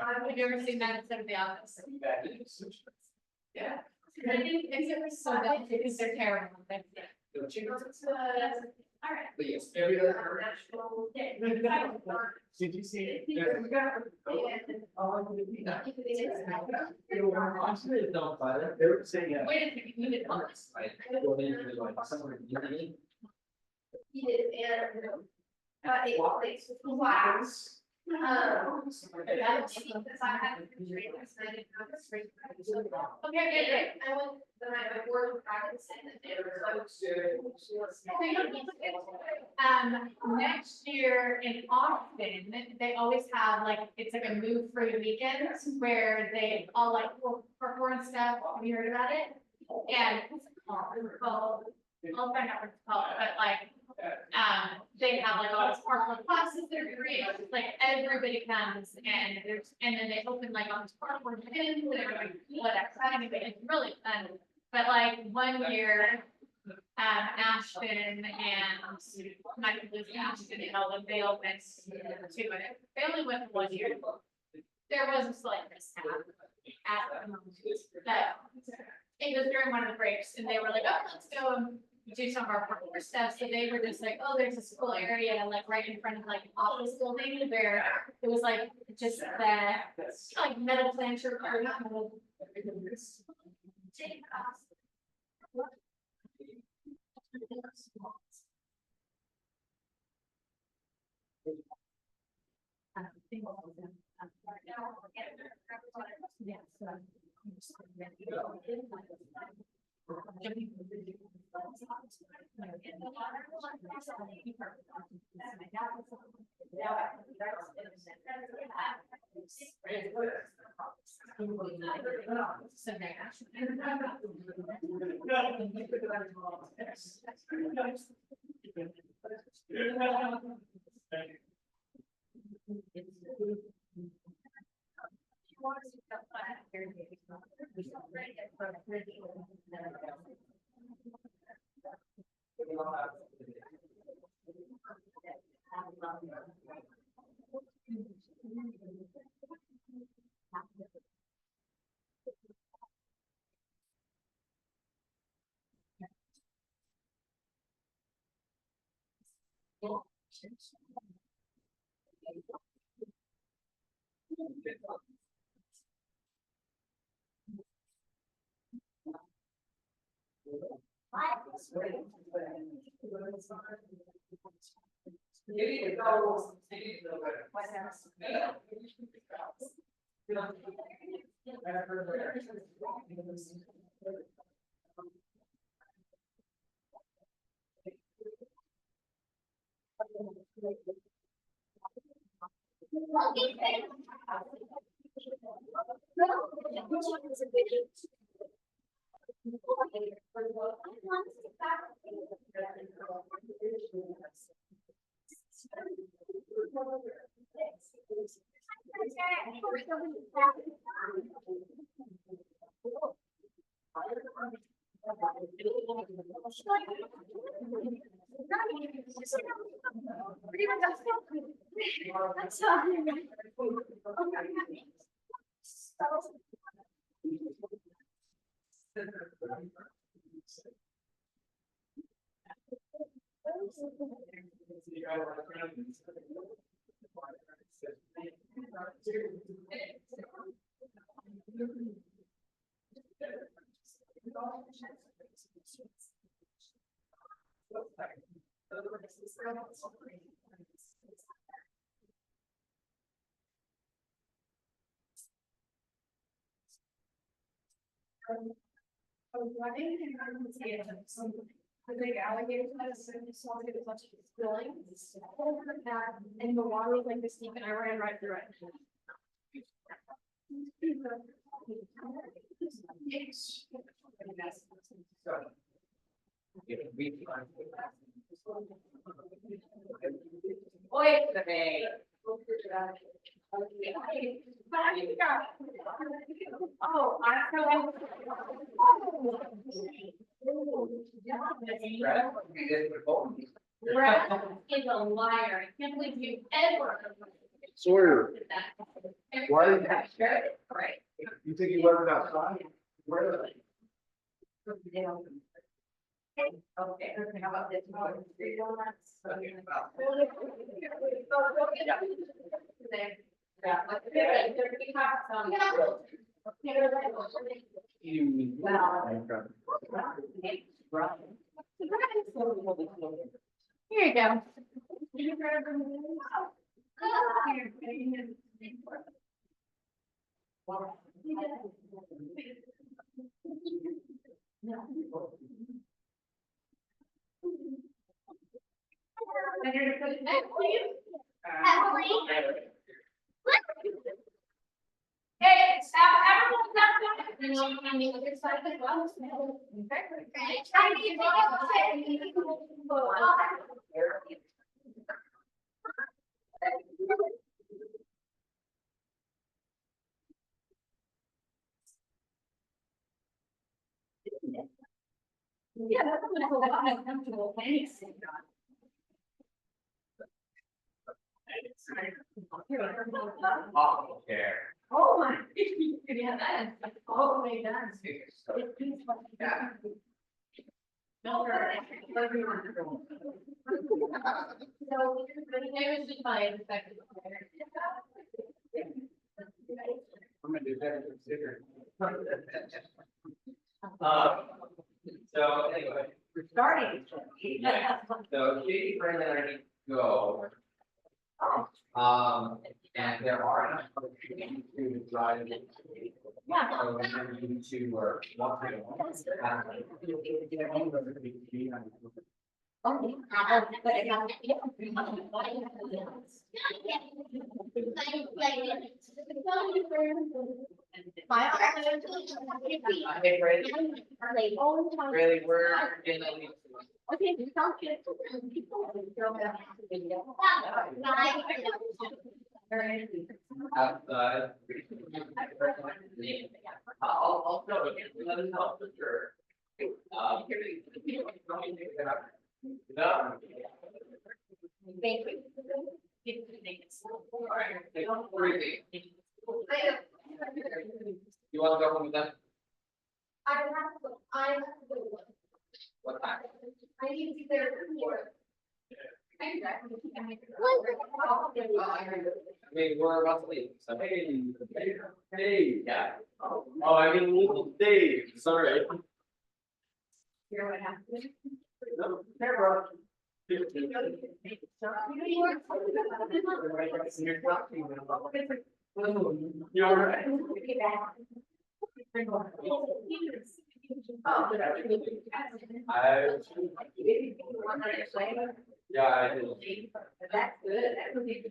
I've never seen that instead of the office. Yeah. I think it's so bad because they're terrible. All right. But yes, every other. Did you see it? They were saying, yeah. Wait a second, you did once. Class. Okay, great. I went, then I worked with practice and they were so. Next year in Austin, they always have like, it's like a move free weekend where they all like perform stuff. Have you heard about it? And it's called, I'll find out what it's called, but like, they have like all these parkour classes that are free, it's like everybody comes and and then they open like all these parkour gyms and everybody, whatever, it's really fun. But like one year, Ashton and Michael Blues and Ashton and Ellen, they all went to it, they only went for 1 year. There was a slight mishap at the moment, that it was during one of the breaks and they were like, oh, let's go and do some of our parkour stuff, so they were just like, oh, there's a school area like right in front of like office building where it was like just that like metal planter area. I was running and I was getting some, the big alligator medicine, so I was a bunch of spilling. Over that, and the water was like this deep and I ran right through it. Oi, bebê. Oh, I feel like. Brett is a liar. I can't believe you ever. Sawyer, why did you- Right. you think he wasn't outside? Where are they? Okay, how about this? Here you go. Hey, everyone's not done. You know, on the other side as well. I need to Yeah, that's a lot of comfortable things. Awful care. Oh my, yeah, that is all the way done. No, so, it was just my perspective. I'm gonna do that, consider. So anyway. We're starting. Yeah. So Katie, Brandon, and I need to go. And there are enough other people To drive. To work. Really, we're in a. Okay, sounds good. Outside. I'll go again, let us know for sure. No. Thank you. You wanna go home with them? I What time? need to be there for. I mean, we're about to leave, so. Hey, yeah. Oh, I mean, little Dave, sorry. Hear what happened? Hey, bro. You all right? Yeah, I did. That's good. That would be.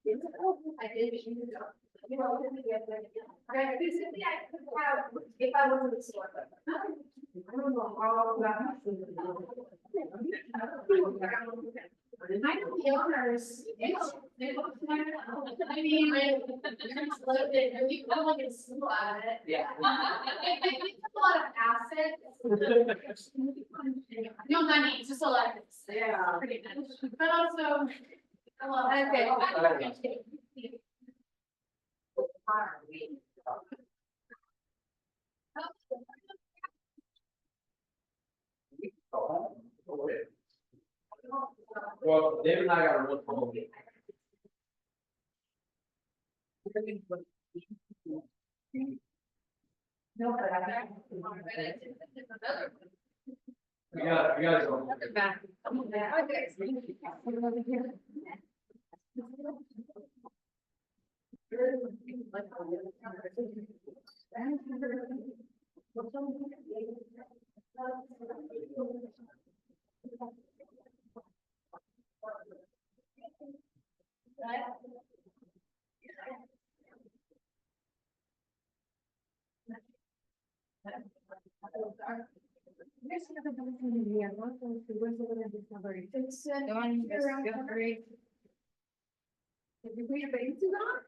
I did. You know, basically I could have, if I wasn't a store. I don't know how that. I know the owners, they look, I mean, like, it's a little bit, you feel like it's slow at it. Yeah. It's a lot of assets. No money, it's just a lot of, yeah, pretty much, but also. I love it. Well, David and I got a real problem. No, but I. We gotta go. Back. Did you put your bathing suit on?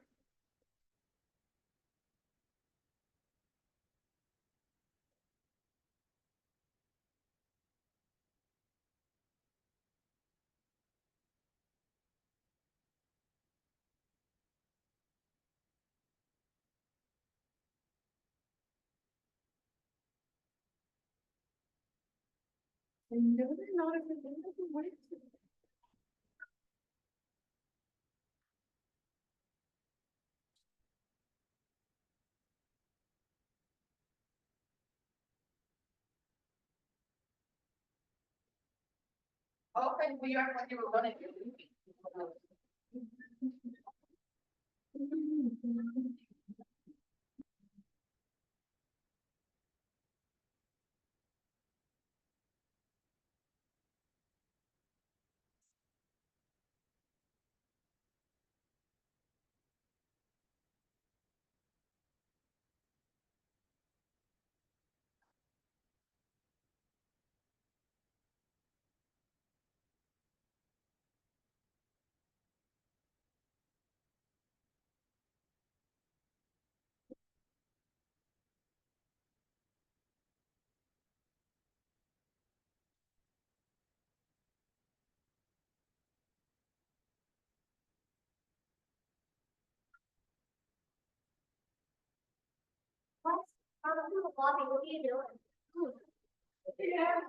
No, they're not. What is it? Okay, well, you act like you were running. What? How do you lobby? What are you doing? Yeah.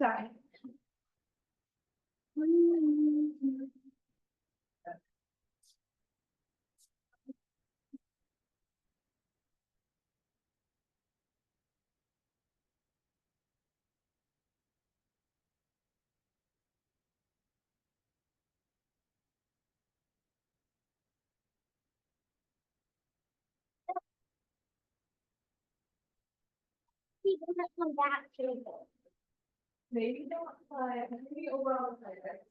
Sorry. He doesn't come back to it. Maybe don't play, maybe overall play it.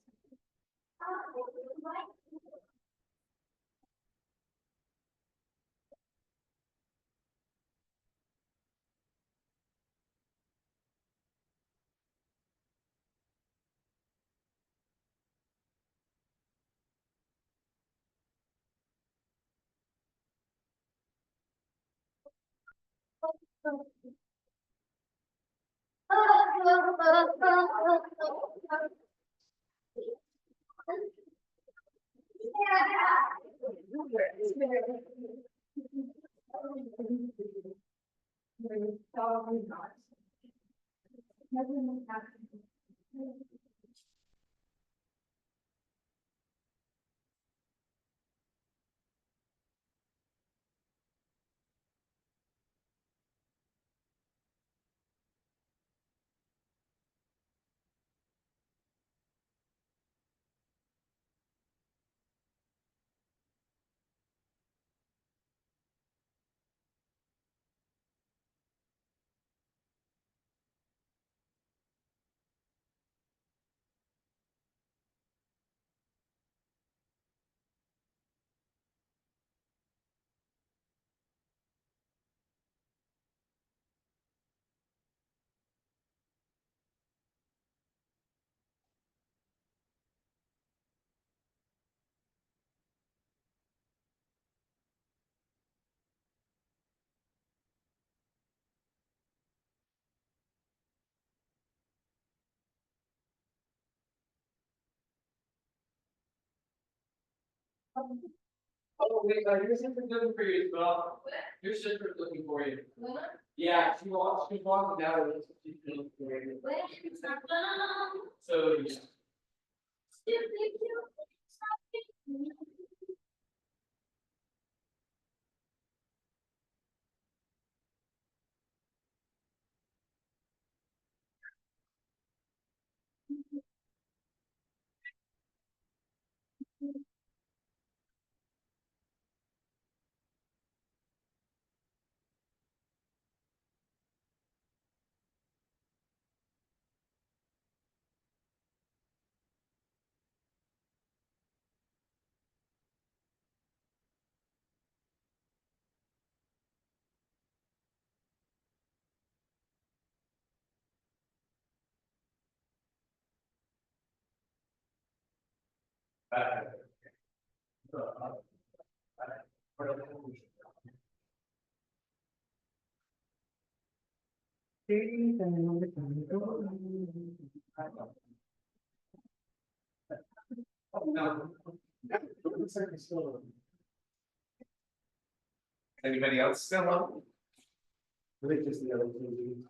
Oh, wait, your sister's looking for you as well. Your sister's looking for you. Yeah, she's walking down. She's looking for you. So, yeah. Anybody else still on? I think just the other two.